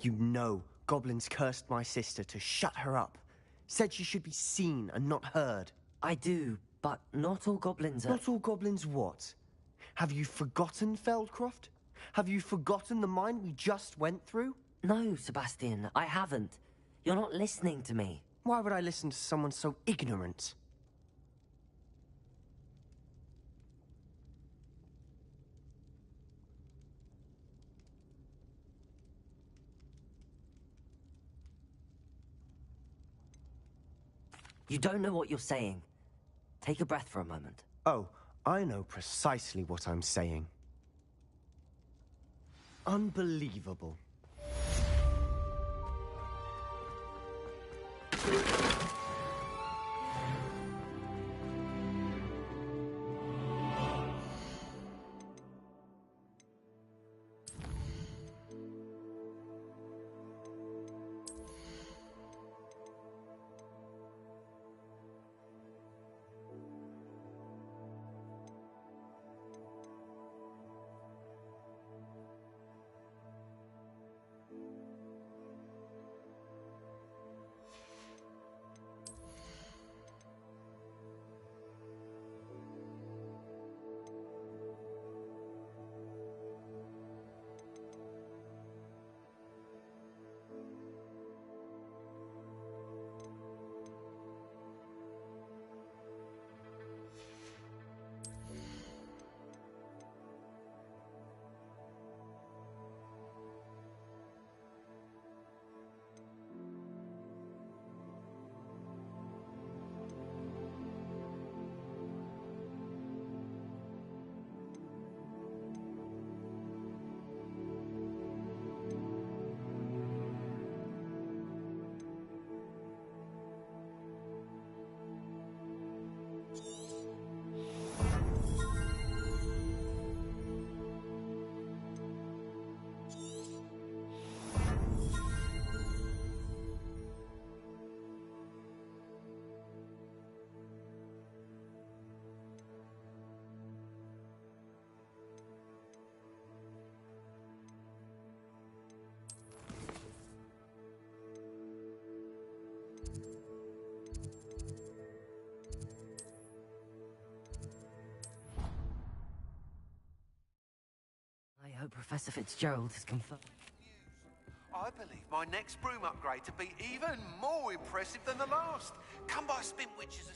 You know, goblins cursed my sister to shut her up. Said she should be seen and not heard. I do, but not all goblins are... Not all goblins what? Have you forgotten Feldcroft? Have you forgotten the mine we just went through? No, Sebastian, I haven't. You're not listening to me. Why would I listen to someone so ignorant? You don't know what you're saying. Take a breath for a moment. Oh, I know precisely what I'm saying. Unbelievable. Professor Fitzgerald has confirmed. I believe my next broom upgrade to be even more impressive than the last. Come by Spintwich as a...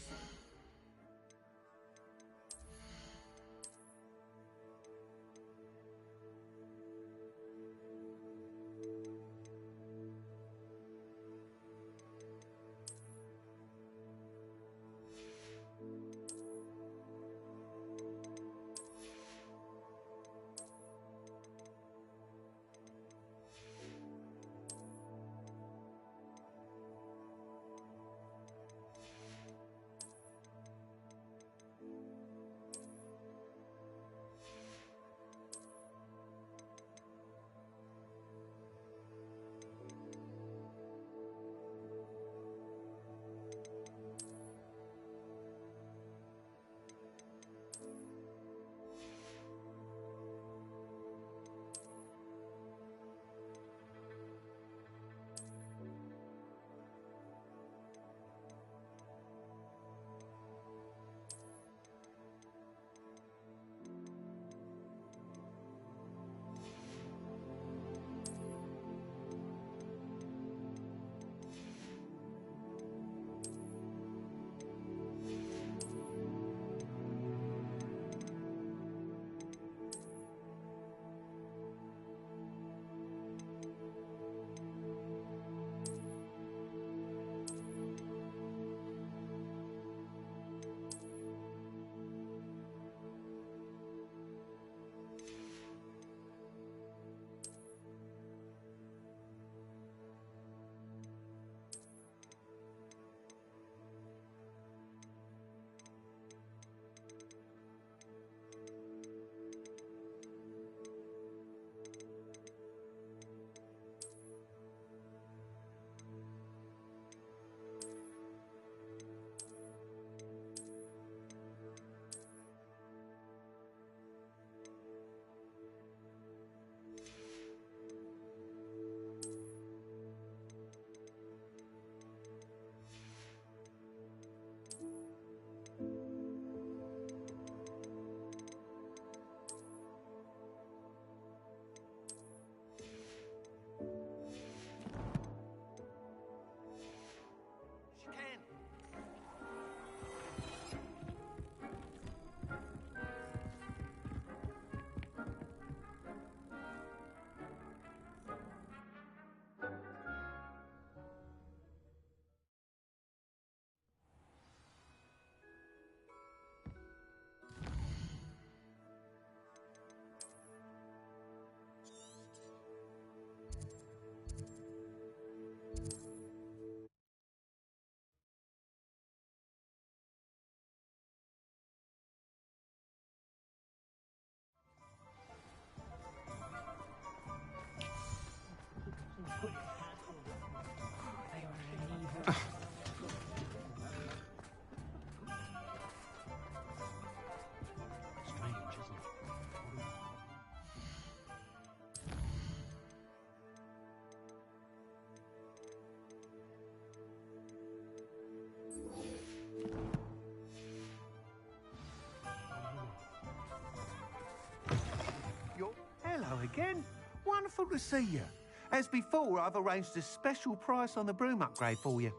Hello again. Wonderful to see you. As before, I've arranged a special price on the broom upgrade for you.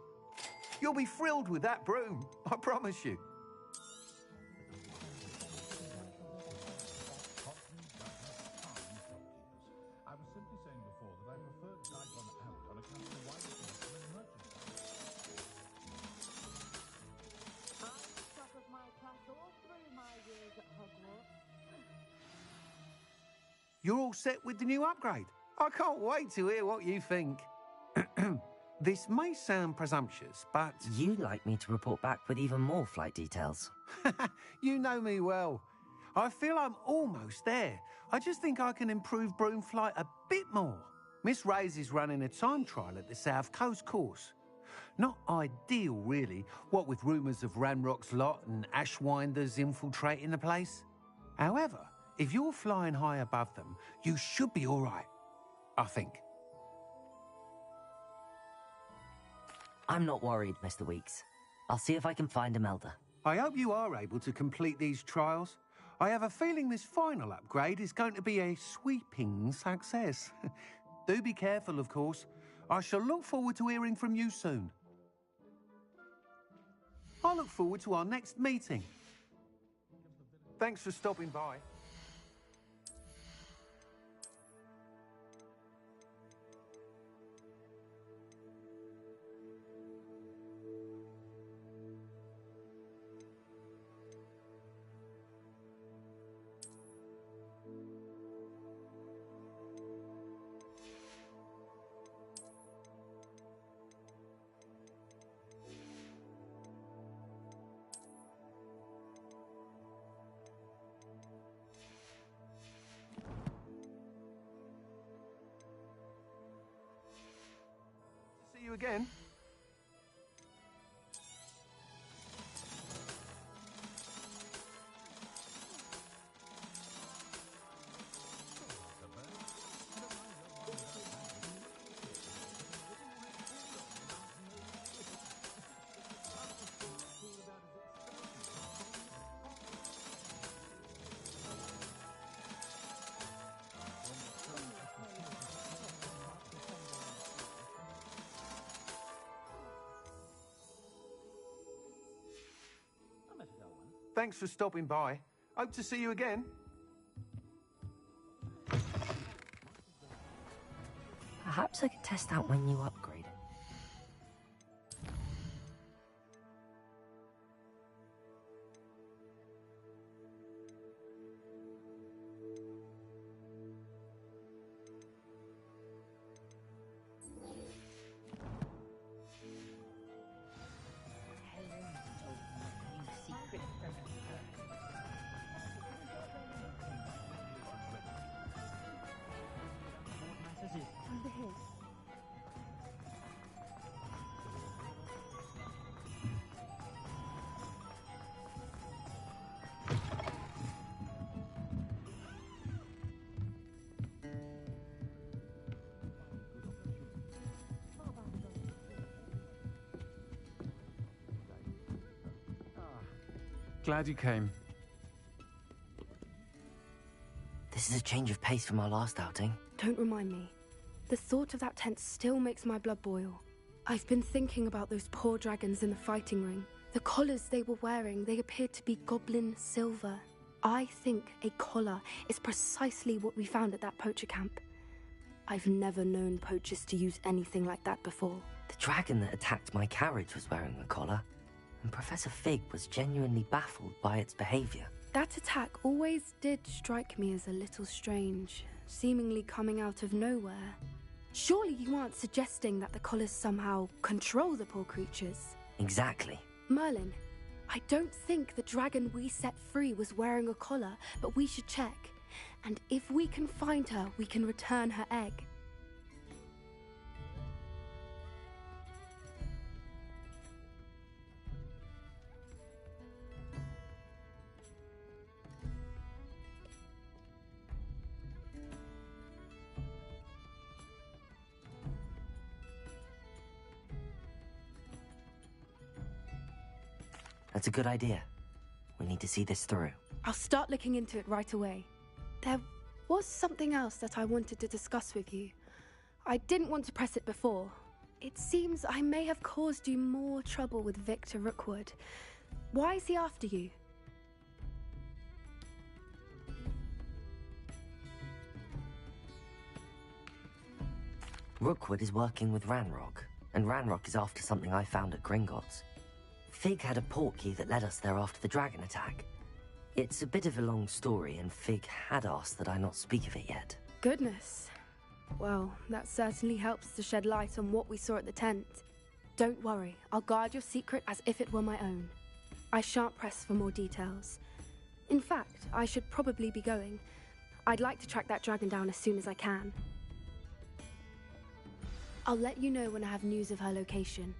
You'll be thrilled with that broom, I promise you. I was simply saying before that I preferred Dagon out on account of the wider selection in merchandise. I'm top of my class all through my years at Hogwarts. You're all set with the new upgrade. I can't wait to hear what you think. This may sound presumptuous, but... You'd like me to report back with even more flight details. You know me well. I feel I'm almost there. I just think I can improve broom flight a bit more. Miss Ray's is running a time trial at the South Coast course. Not ideal, really, what with rumours of Ranrock's lot and Ashwinders infiltrating the place. However, if you're flying high above them, you should be all right, I think. I'm not worried, Mr. Weeks. I'll see if I can find Imelda. I hope you are able to complete these trials. I have a feeling this final upgrade is going to be a sweeping success. Do be careful, of course. I shall look forward to hearing from you soon. I look forward to our next meeting. Thanks for stopping by. See you again. Thanks for stopping by. Hope to see you again. Perhaps I could test out my new upgrade. Over here. Glad you came. This is a change of pace from our last outing. Don't remind me. The thought of that tent still makes my blood boil. I've been thinking about those poor dragons in the fighting ring. The collars they were wearing, they appeared to be goblin silver. I think a collar is precisely what we found at that poacher camp. I've never known poachers to use anything like that before. The dragon that attacked my carriage was wearing a collar, and Professor Fig was genuinely baffled by its behavior. That attack always did strike me as a little strange, seemingly coming out of nowhere. Surely you aren't suggesting that the collars somehow control the poor creatures? Exactly. Merlin, I don't think the dragon we set free was wearing a collar, but we should check. And if we can find her, we can return her egg. That's a good idea. We need to see this through. I'll start looking into it right away. There was something else that I wanted to discuss with you. I didn't want to press it before. It seems I may have caused you more trouble with Victor Rookwood. Why is he after you? Rookwood is working with Ranrock, and Ranrock is after something I found at Gringotts. Fig had a portkey that led us there after the dragon attack. It's a bit of a long story, and Fig had asked that I not speak of it yet. Goodness. Well, that certainly helps to shed light on what we saw at the tent. Don't worry, I'll guard your secret as if it were my own. I shan't press for more details. In fact, I should probably be going. I'd like to track that dragon down as soon as I can. I'll let you know when I have news of her location.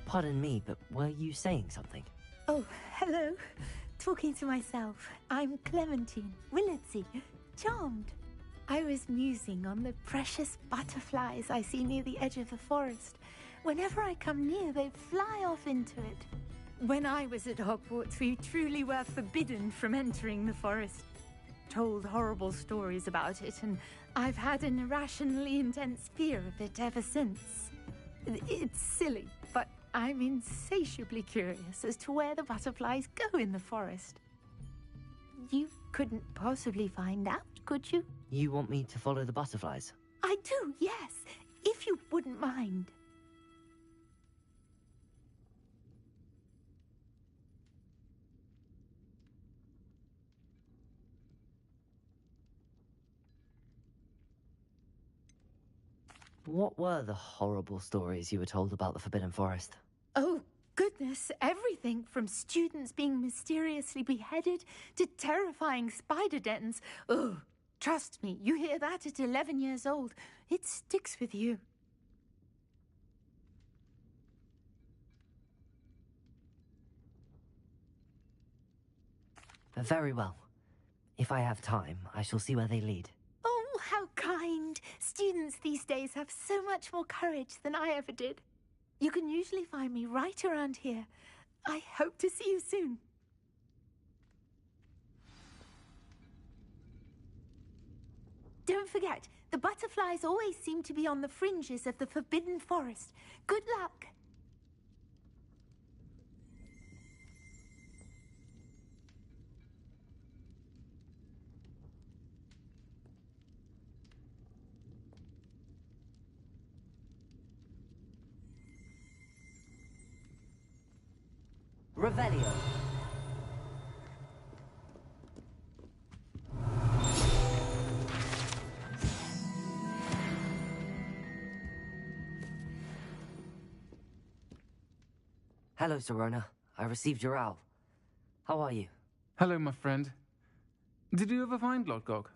Pardon me, but were you saying something? Oh, hello. Talking to myself. I'm Clementine, Willardsey, charmed. I was musing on the precious butterflies I see near the edge of the forest. Whenever I come near, they fly off into it. When I was at Hogwarts, we truly were forbidden from entering the forest. Told horrible stories about it, and I've had an irrationally intense fear of it ever since. It's silly, but I'm insatiably curious as to where the butterflies go in the forest. You couldn't possibly find out, could you? You want me to follow the butterflies? I do, yes, if you wouldn't mind. What were the horrible stories you were told about the Forbidden Forest? Oh, goodness, everything from students being mysteriously beheaded to terrifying spider dens. Oh, trust me, you hear that at 11 years old. It sticks with you. Very well. If I have time, I shall see where they lead. Oh, how kind. Students these days have so much more courage than I ever did. You can usually find me right around here. I hope to see you soon. Don't forget, the butterflies always seem to be on the fringes of the Forbidden Forest. Good luck. Revelio. Hello, Serona. I received your owl. How are you? Hello, my friend. Did you ever find Lodgok?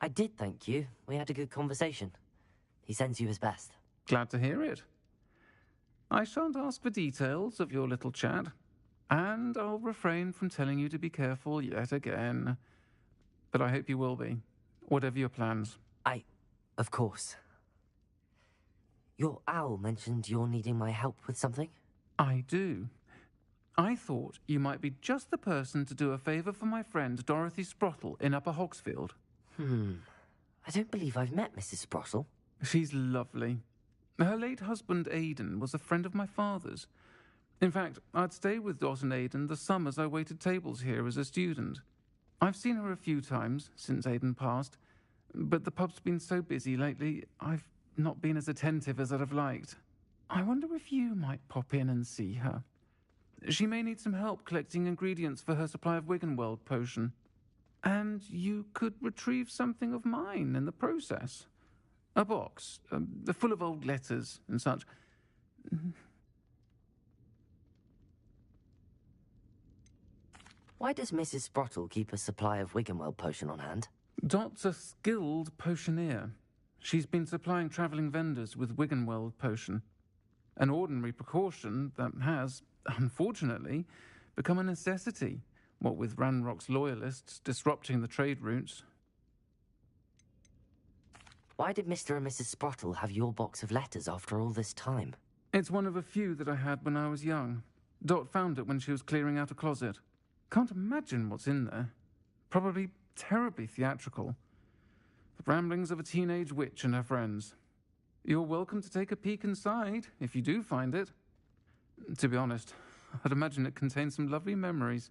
I did, thank you. We had a good conversation. He sends you his best. Glad to hear it. I shan't ask for details of your little chat, and I'll refrain from telling you to be careful yet again. But I hope you will be, whatever your plans. Of course. Your owl mentioned you're needing my help with something? I do. I thought you might be just the person to do a favour for my friend Dorothy Sprottle in Upper Hogsfield. I don't believe I've met Mrs. Sprottle. She's lovely. Her late husband, Aidan, was a friend of my father's. In fact, I'd stay with Dot and Aidan the summers I waited tables here as a student. I've seen her a few times since Aidan passed, but the pub's been so busy lately, I've not been as attentive as I'd have liked. I wonder if you might pop in and see her. She may need some help collecting ingredients for her supply of Wiggenweld potion. And you could retrieve something of mine in the process. A box, full of old letters and such. Why does Mrs. Sprottle keep a supply of Wiggenweld potion on hand? Dot's a skilled potioneer. She's been supplying travelling vendors with Wiggenweld potion. An ordinary precaution that has, unfortunately, become a necessity, what with Ranrock's loyalists disrupting the trade routes. Why did Mr. and Mrs. Sprottle have your box of letters after all this time? It's one of a few that I had when I was young. Dot found it when she was clearing out a closet. Can't imagine what's in there. Probably terribly theatrical. The ramblings of a teenage witch and her friends. You're welcome to take a peek inside, if you do find it. To be honest, I'd imagine it contains some lovely memories.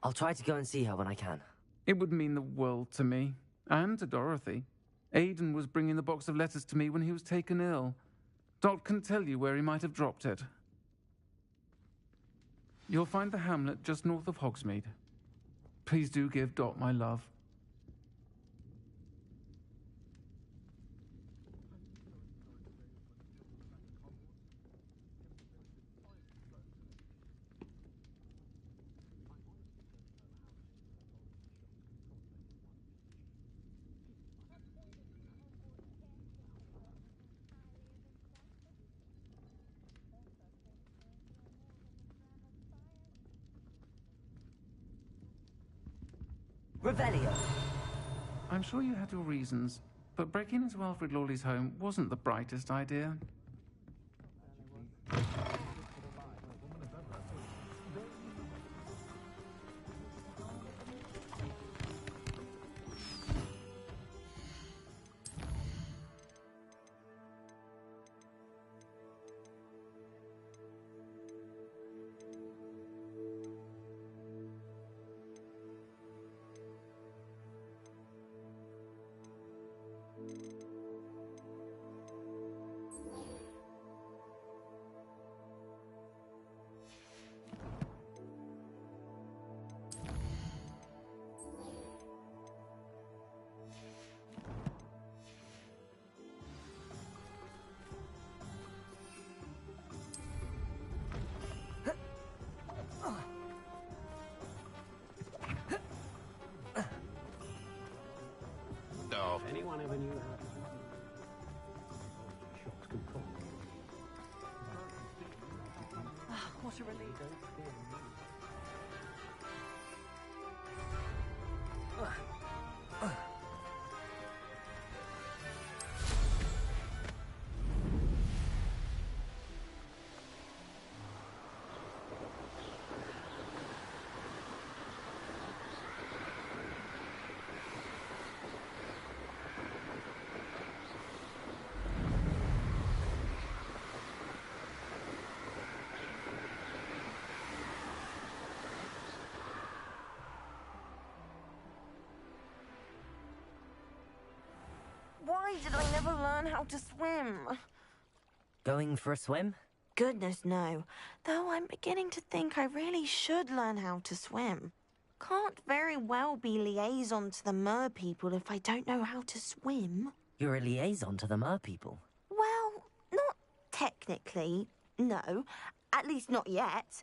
I'll try to go and see her when I can. It would mean the world to me, and to Dorothy. Aidan was bringing the box of letters to me when he was taken ill. Dot can tell you where he might have dropped it. You'll find the hamlet just north of Hogsmeade. Please do give Dot my love. Revelio. I'm sure you had your reasons, but breaking into Alfred Lawley's home wasn't the brightest idea. No. If anyone ever knew how to do shock control. What a relief. Why did I never learn how to swim? Going for a swim? Goodness, no. Though I'm beginning to think I really should learn how to swim. Can't very well be liaison to the mer people if I don't know how to swim. You're a liaison to the mer people. Well, not technically, no. At least not yet.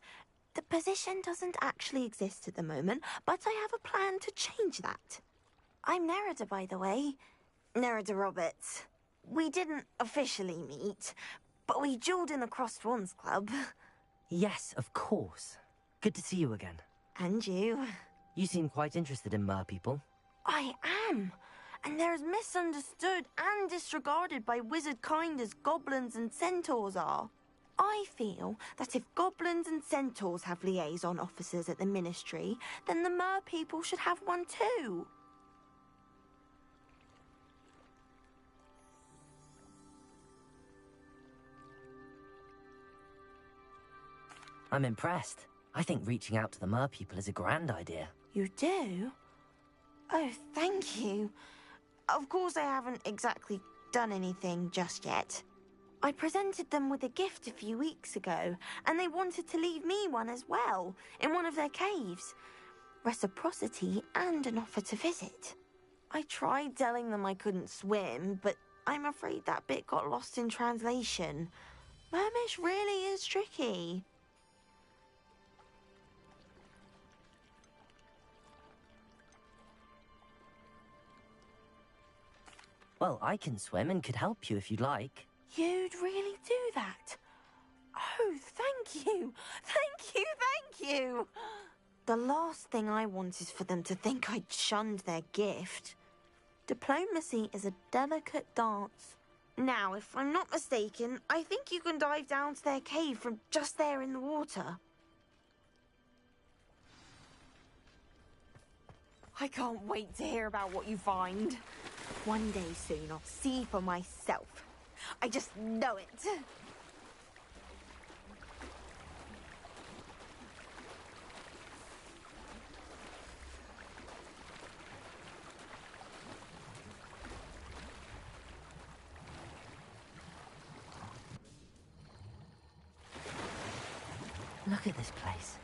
The position doesn't actually exist at the moment, but I have a plan to change that. I'm Nerida, by the way. Nerida Roberts. We didn't officially meet, but we duelled in the Crossed Swans Club. Yes, of course. Good to see you again. And you. You seem quite interested in mer people. I am. And they're as misunderstood and disregarded by wizard kind as goblins and centaurs are. I feel that if goblins and centaurs have liaison officers at the Ministry, then the mer people should have one too. I'm impressed. I think reaching out to the mer people is a grand idea. You do? Oh, thank you. Of course I haven't exactly done anything just yet. I presented them with a gift a few weeks ago, and they wanted to leave me one as well, in one of their caves. Reciprocity and an offer to visit. I tried telling them I couldn't swim, but I'm afraid that bit got lost in translation. Mermish really is tricky. Well, I can swim and could help you if you'd like. You'd really do that? Oh, thank you! Thank you, thank you! The last thing I want is for them to think I'd shunned their gift. Diplomacy is a delicate dance. Now, if I'm not mistaken, I think you can dive down to their cave from just there in the water. I can't wait to hear about what you find. One day soon, I'll see for myself. I just know it. Look at this place.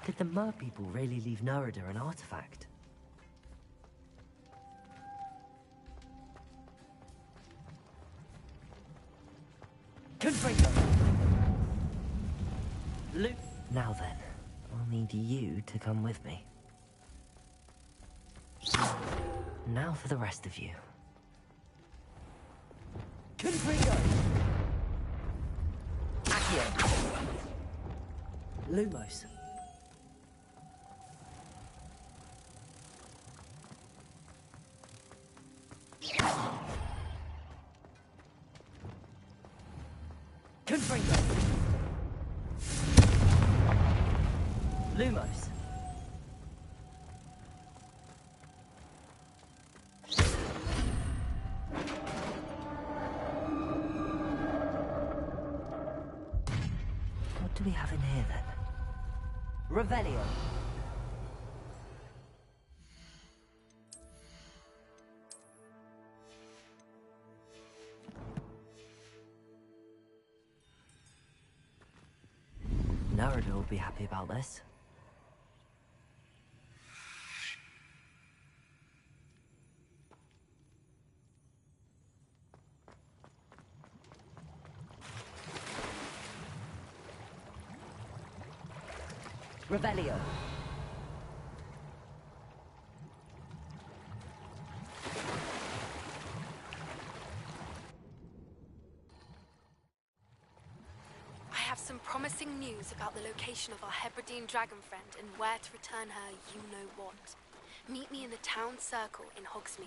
Did the mer people really leave Nerida an artifact? Luke. Now then, I'll need you to come with me. Now for the rest of you. Confringo! Accio! Lumos. Confringo. Lumos. What do we have in here then? Revelio. Narada will be happy about this. Revelio. I have some promising news about the location of our Hebridean dragon friend and where to return her you-know-what. Meet me in the town circle in Hogsmeade.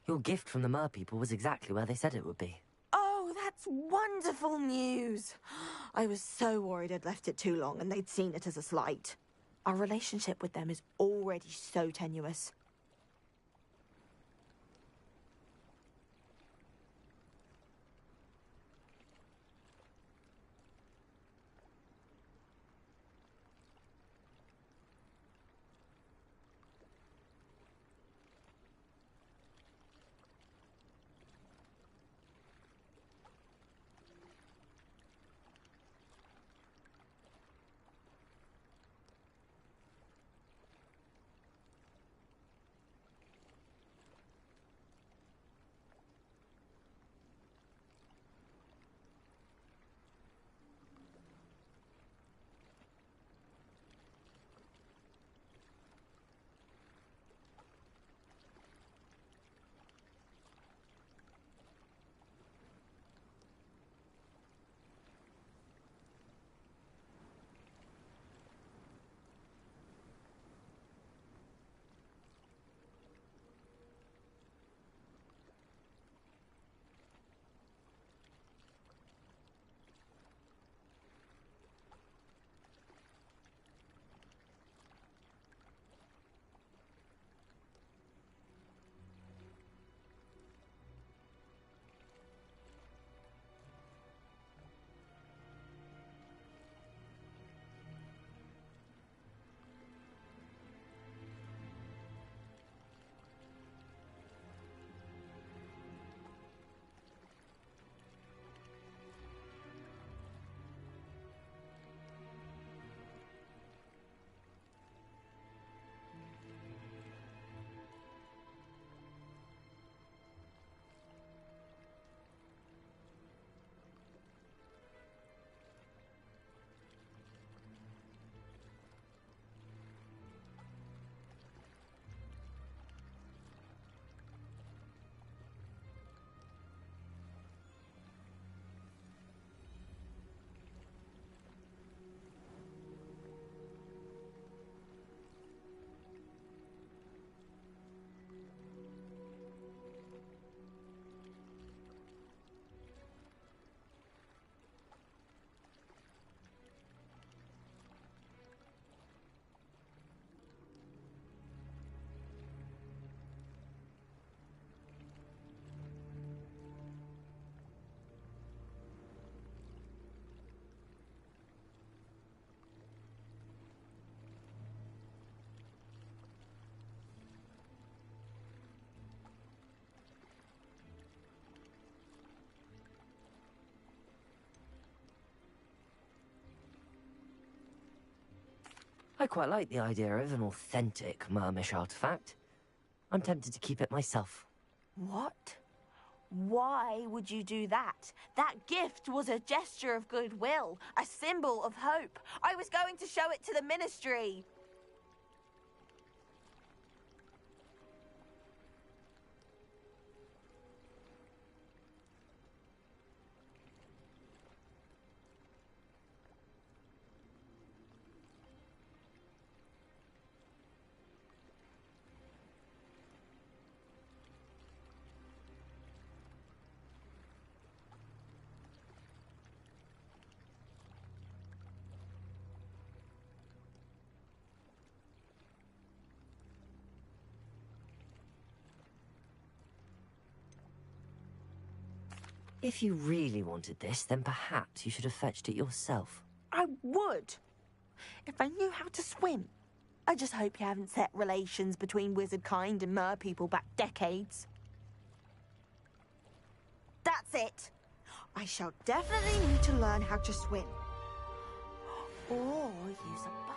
Your gift from the Mer people was exactly where they said it would be. Oh, that's wonderful news. I was so worried I'd left it too long and they'd seen it as a slight. Our relationship with them is already so tenuous. I quite like the idea of an authentic Mermish artifact. I'm tempted to keep it myself. What? Why would you do that? That gift was a gesture of goodwill, a symbol of hope. I was going to show it to the Ministry. If you really wanted this, then perhaps you should have fetched it yourself. I would, if I knew how to swim. I just hope you haven't set relations between wizard kind and mer people back decades. That's it. I shall definitely need to learn how to swim. Or use a bubble.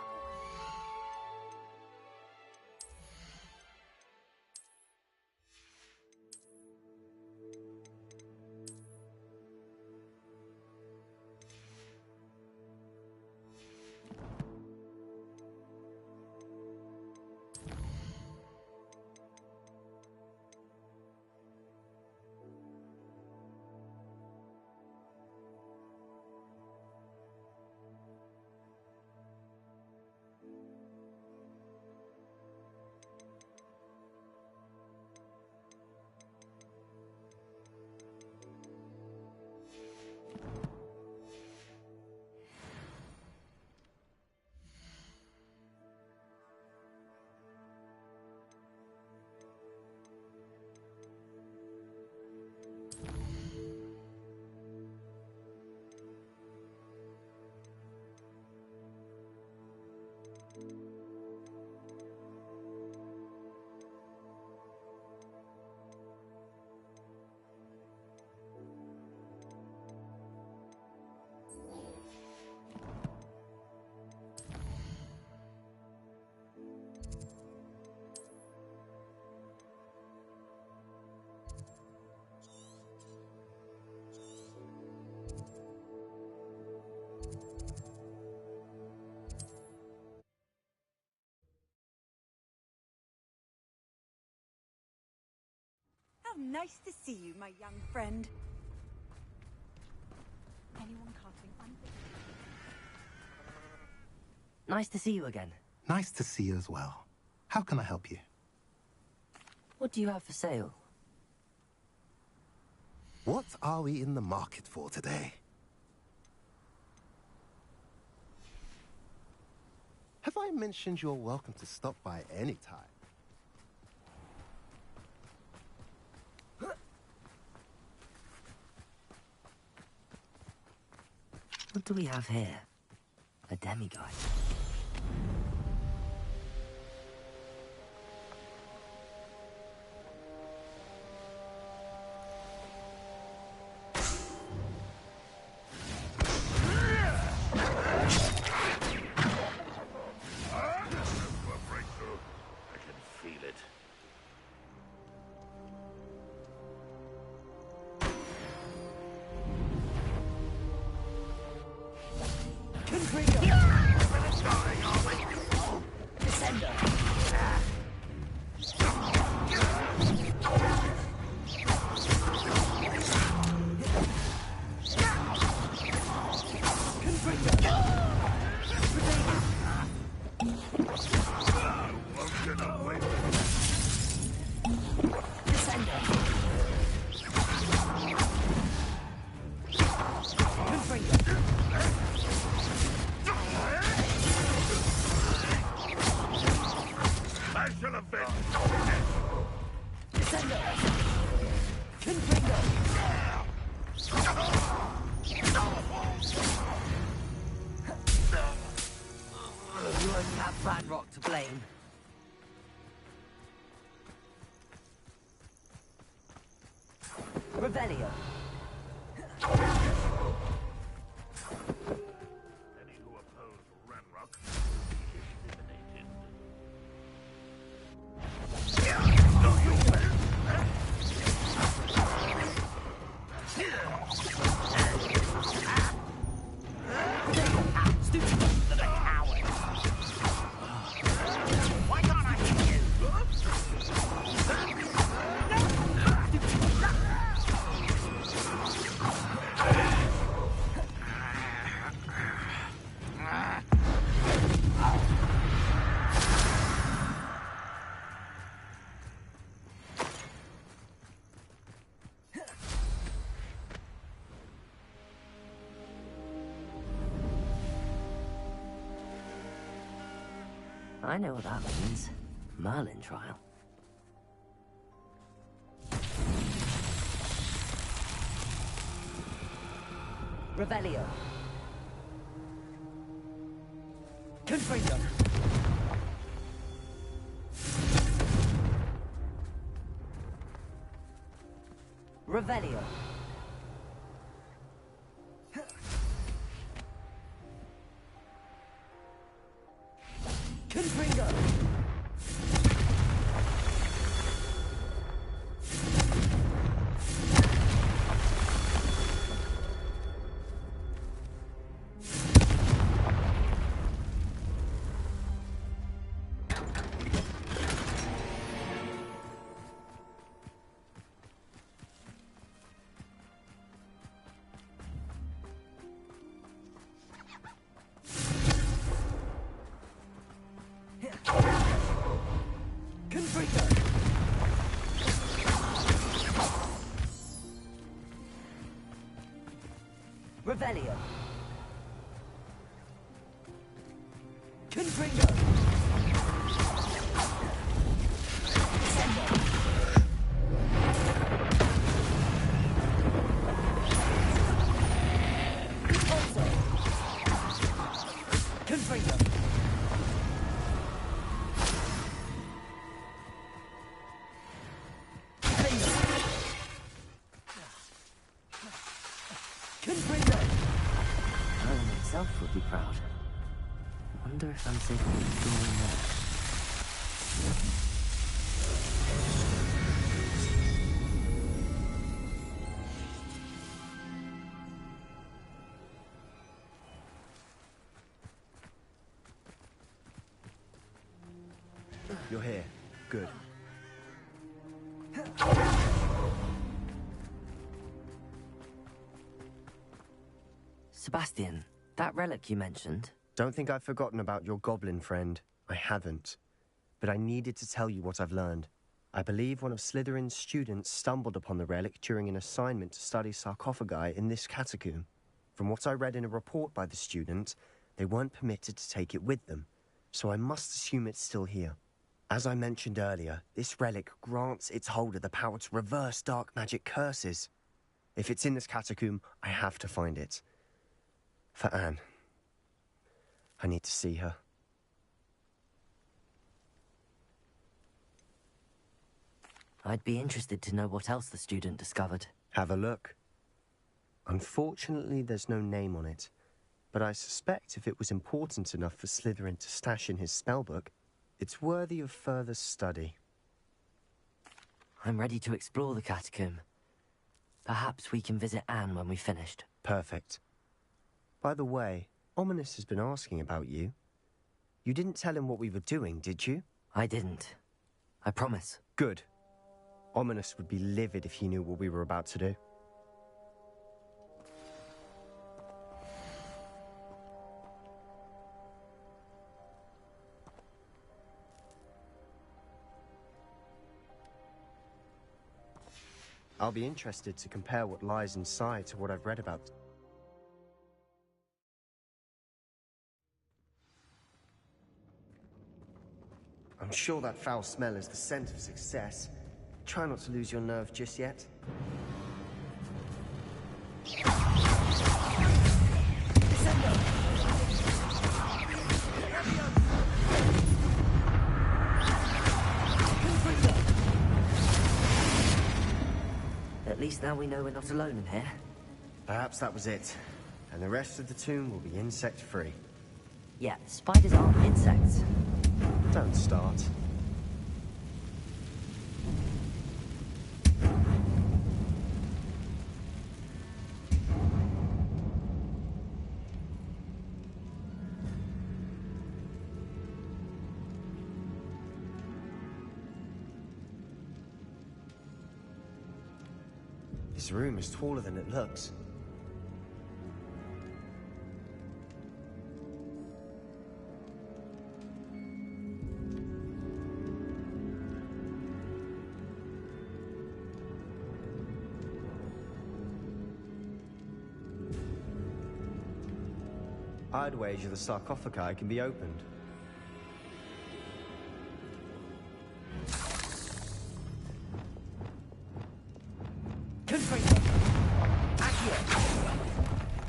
How nice to see you, my young friend. Anyone carting under? Nice to see you again. Nice to see you as well. How can I help you? What do you have for sale? What are we in the market for today? Have I mentioned you're welcome to stop by any time? What do we have here? A demiguise. You only have Ranrock to blame. Revelio. Any who oppose Ranrock eliminated. Why can't I hit you? I know what that means. Merlin trial. Revelio. Confringo. Revelio. Confringo. Revelio. Confringo. Also. Confringo. Confringo. Merlin himself would be proud. Wonder if I'm safely doing that. You're here. Good. Sebastian, that relic you mentioned. Don't think I've forgotten about your goblin friend. I haven't. But I needed to tell you what I've learned. I believe one of Slytherin's students stumbled upon the relic during an assignment to study sarcophagi in this catacomb. From what I read in a report by the student, they weren't permitted to take it with them, so I must assume it's still here. As I mentioned earlier, this relic grants its holder the power to reverse dark magic curses. If it's in this catacomb, I have to find it. For Anne. I need to see her. I'd be interested to know what else the student discovered. Have a look. Unfortunately, there's no name on it, but I suspect if it was important enough for Slytherin to stash in his spellbook, it's worthy of further study. I'm ready to explore the catacomb. Perhaps we can visit Anne when we've finished. Perfect. By the way, Ominous has been asking about you. You didn't tell him what we were doing, did you? I didn't. I promise. Good. Ominous would be livid if he knew what we were about to do. I'll be interested to compare what lies inside to what I've read about. I'm sure that foul smell is the scent of success. Try not to lose your nerve just yet. At least now we know we're not alone in here. Perhaps that was it. And the rest of the tomb will be insect-free. Yeah, spiders aren't insects. Don't start. This room is taller than it looks. I'd wager the sarcophagi can be opened.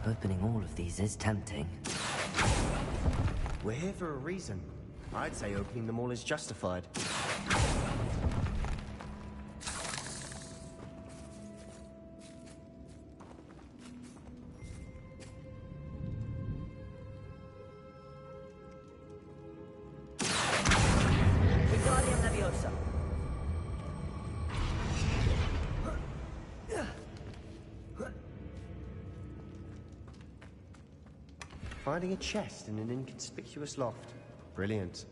Opening all of these is tempting. We're here for a reason. I'd say opening them all is justified. Finding a chest in an inconspicuous loft. Brilliant.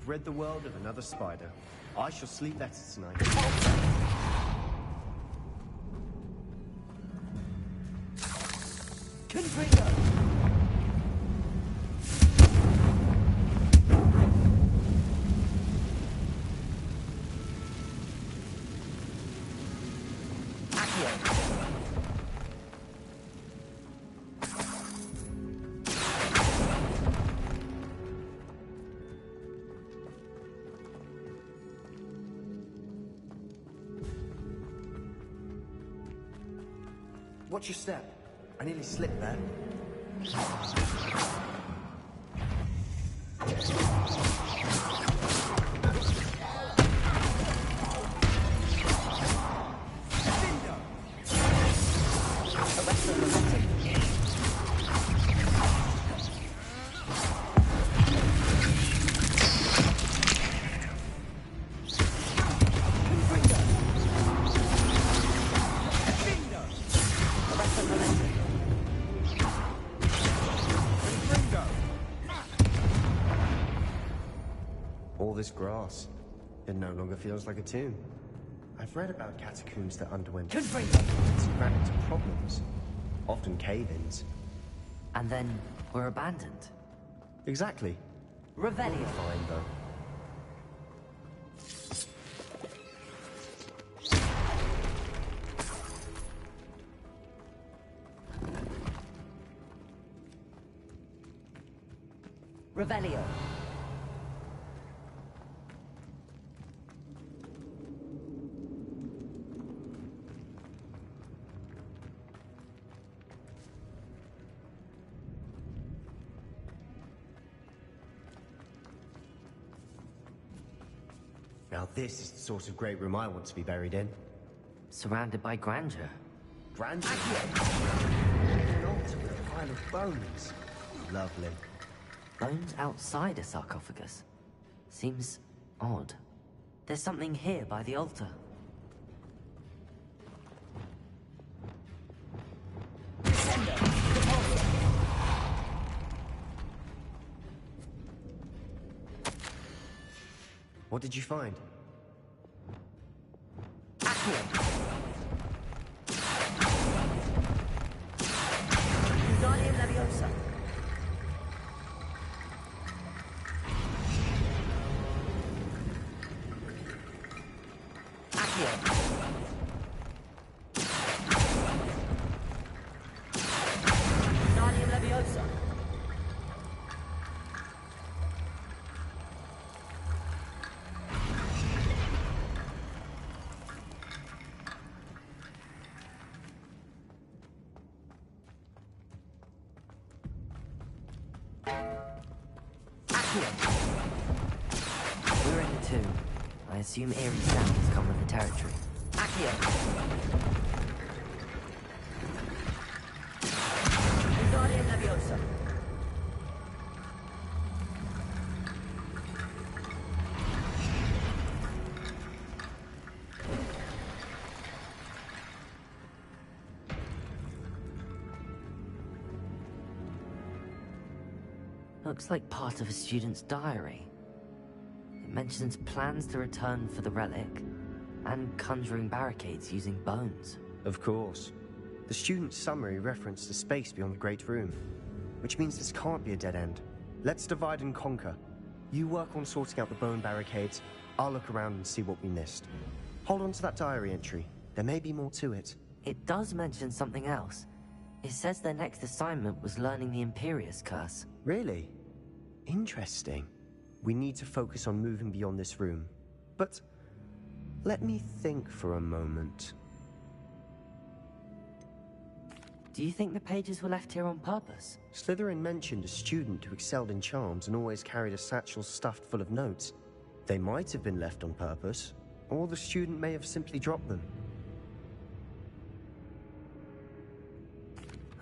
Rid the world of another spider. I shall sleep better tonight. Confringo! Watch your step. I nearly slipped there. All this grass, it no longer feels like a tomb. I've read about catacombs that underwent granite problems, often cave-ins. And then were abandoned. Exactly. Revelio. Fine, though. Revelio. Now this is the sort of great room I want to be buried in. Surrounded by grandeur. Grandeur? An altar with a pile of bones. Lovely. Bones outside a sarcophagus? Seems odd. There's something here by the altar. What did you find? We're in the tomb. I assume eerie sounds come with the territory. Accio! Wingardium Leviosa. Looks like part of a student's diary. It mentions plans to return for the relic, and conjuring barricades using bones. Of course. The student's summary referenced a space beyond the Great Room, which means this can't be a dead end. Let's divide and conquer. You work on sorting out the bone barricades, I'll look around and see what we missed. Hold on to that diary entry. There may be more to it. It does mention something else. It says their next assignment was learning the Imperius Curse. Really? Interesting. We need to focus on moving beyond this room. But let me think for a moment. Do you think the pages were left here on purpose? Slytherin mentioned a student who excelled in charms and always carried a satchel stuffed full of notes. They might have been left on purpose, or the student may have simply dropped them.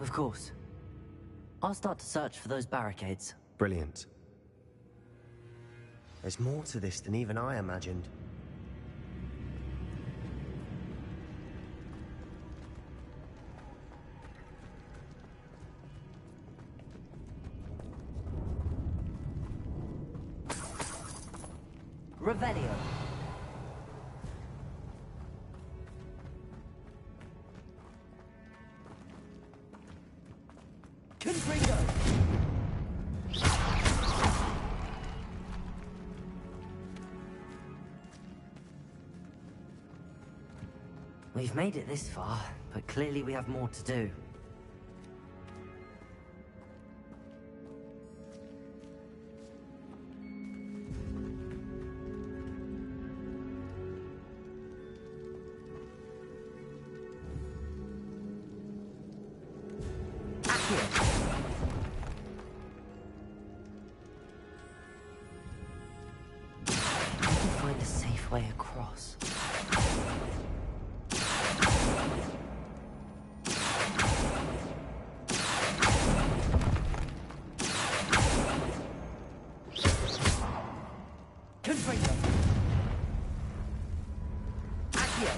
Of course. I'll start to search for those barricades. Brilliant. There's more to this than even I imagined. Revelio. Confringo. We've made it this far, but clearly we have more to do. Find a safe way across. Confringo. Accio.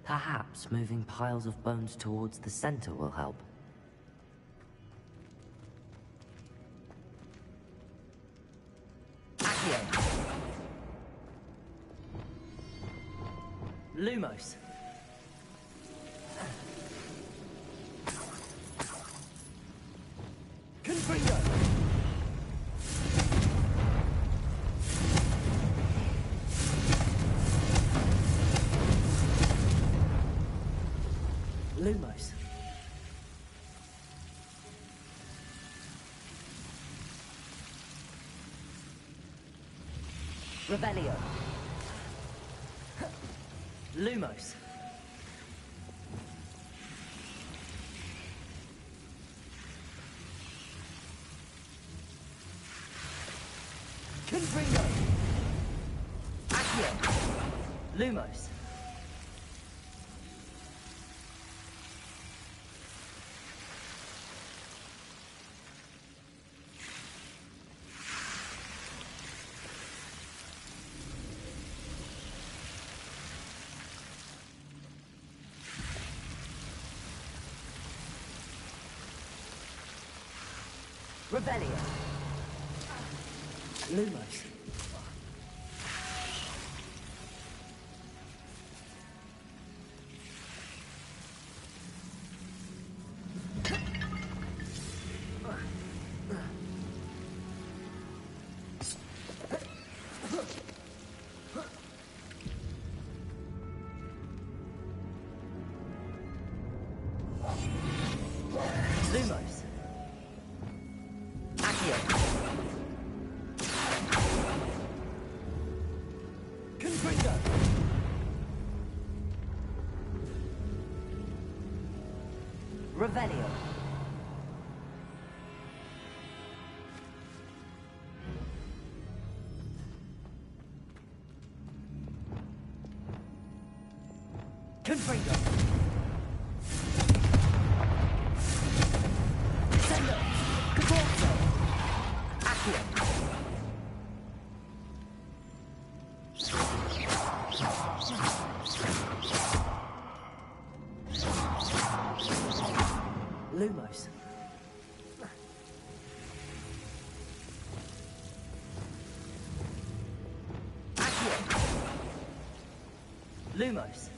Perhaps moving piles of bones towards the center will help. Accio. Lumos. Confringo. Lumos. Revelio. Lumos. Confringo. Accio. Lumos. Revelio. Lumos. Lumos. Accio. Confringo. Revelio. Confringo. Lumos. Accio. Lumos.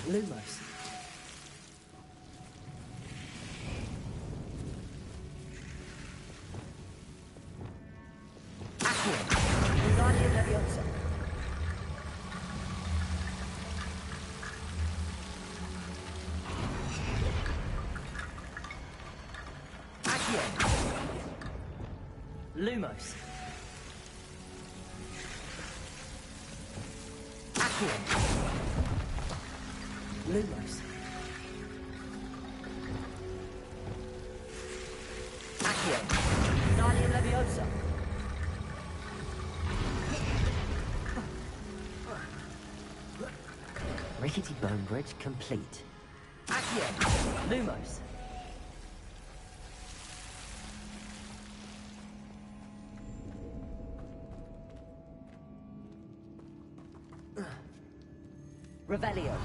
Lumos. Accio. Wingardium Leviosa. Accio. Lumos. Accio. Lumos. Accio. Wingardium Leviosa. Rickety bone bridge complete. Accio. Lumos. Revelio.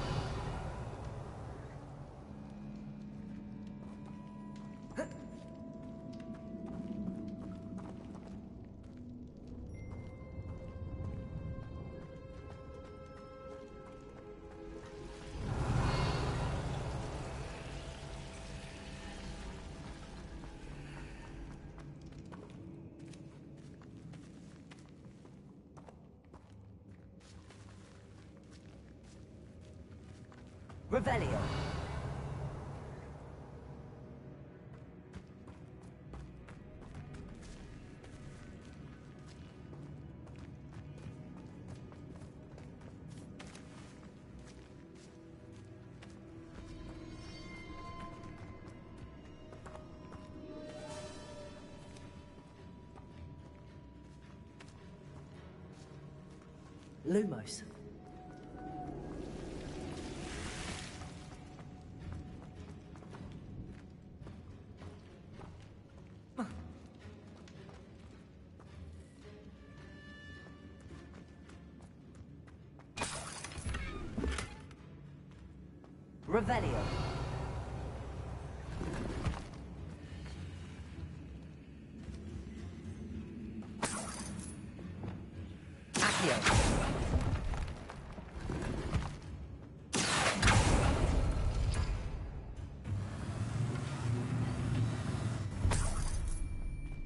Revelio. Lumos. Revelio. Accio.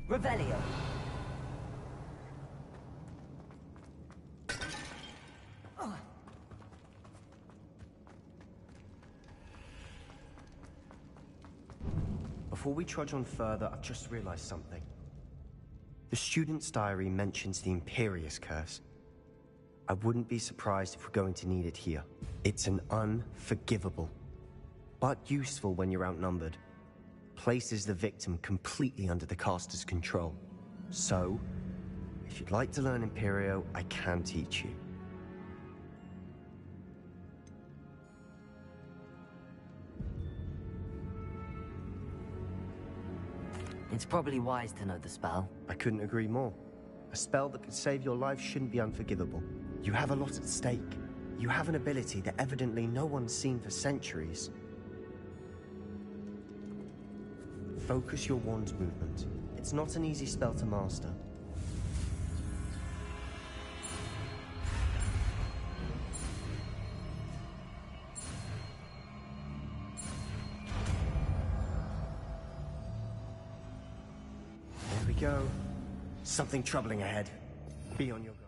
Revelio. Before we trudge on further, I've just realized something. The student's diary mentions the Imperious Curse. I wouldn't be surprised if we're going to need it here. It's an unforgivable, but useful when you're outnumbered. Places the victim completely under the caster's control. So, if you'd like to learn Imperio, I can teach you. It's probably wise to know the spell. I couldn't agree more. A spell that could save your life shouldn't be unforgivable. You have a lot at stake. You have an ability that evidently no one's seen for centuries. Focus your wand's movement. It's not an easy spell to master. There we go. Something troubling ahead. Be on your guard.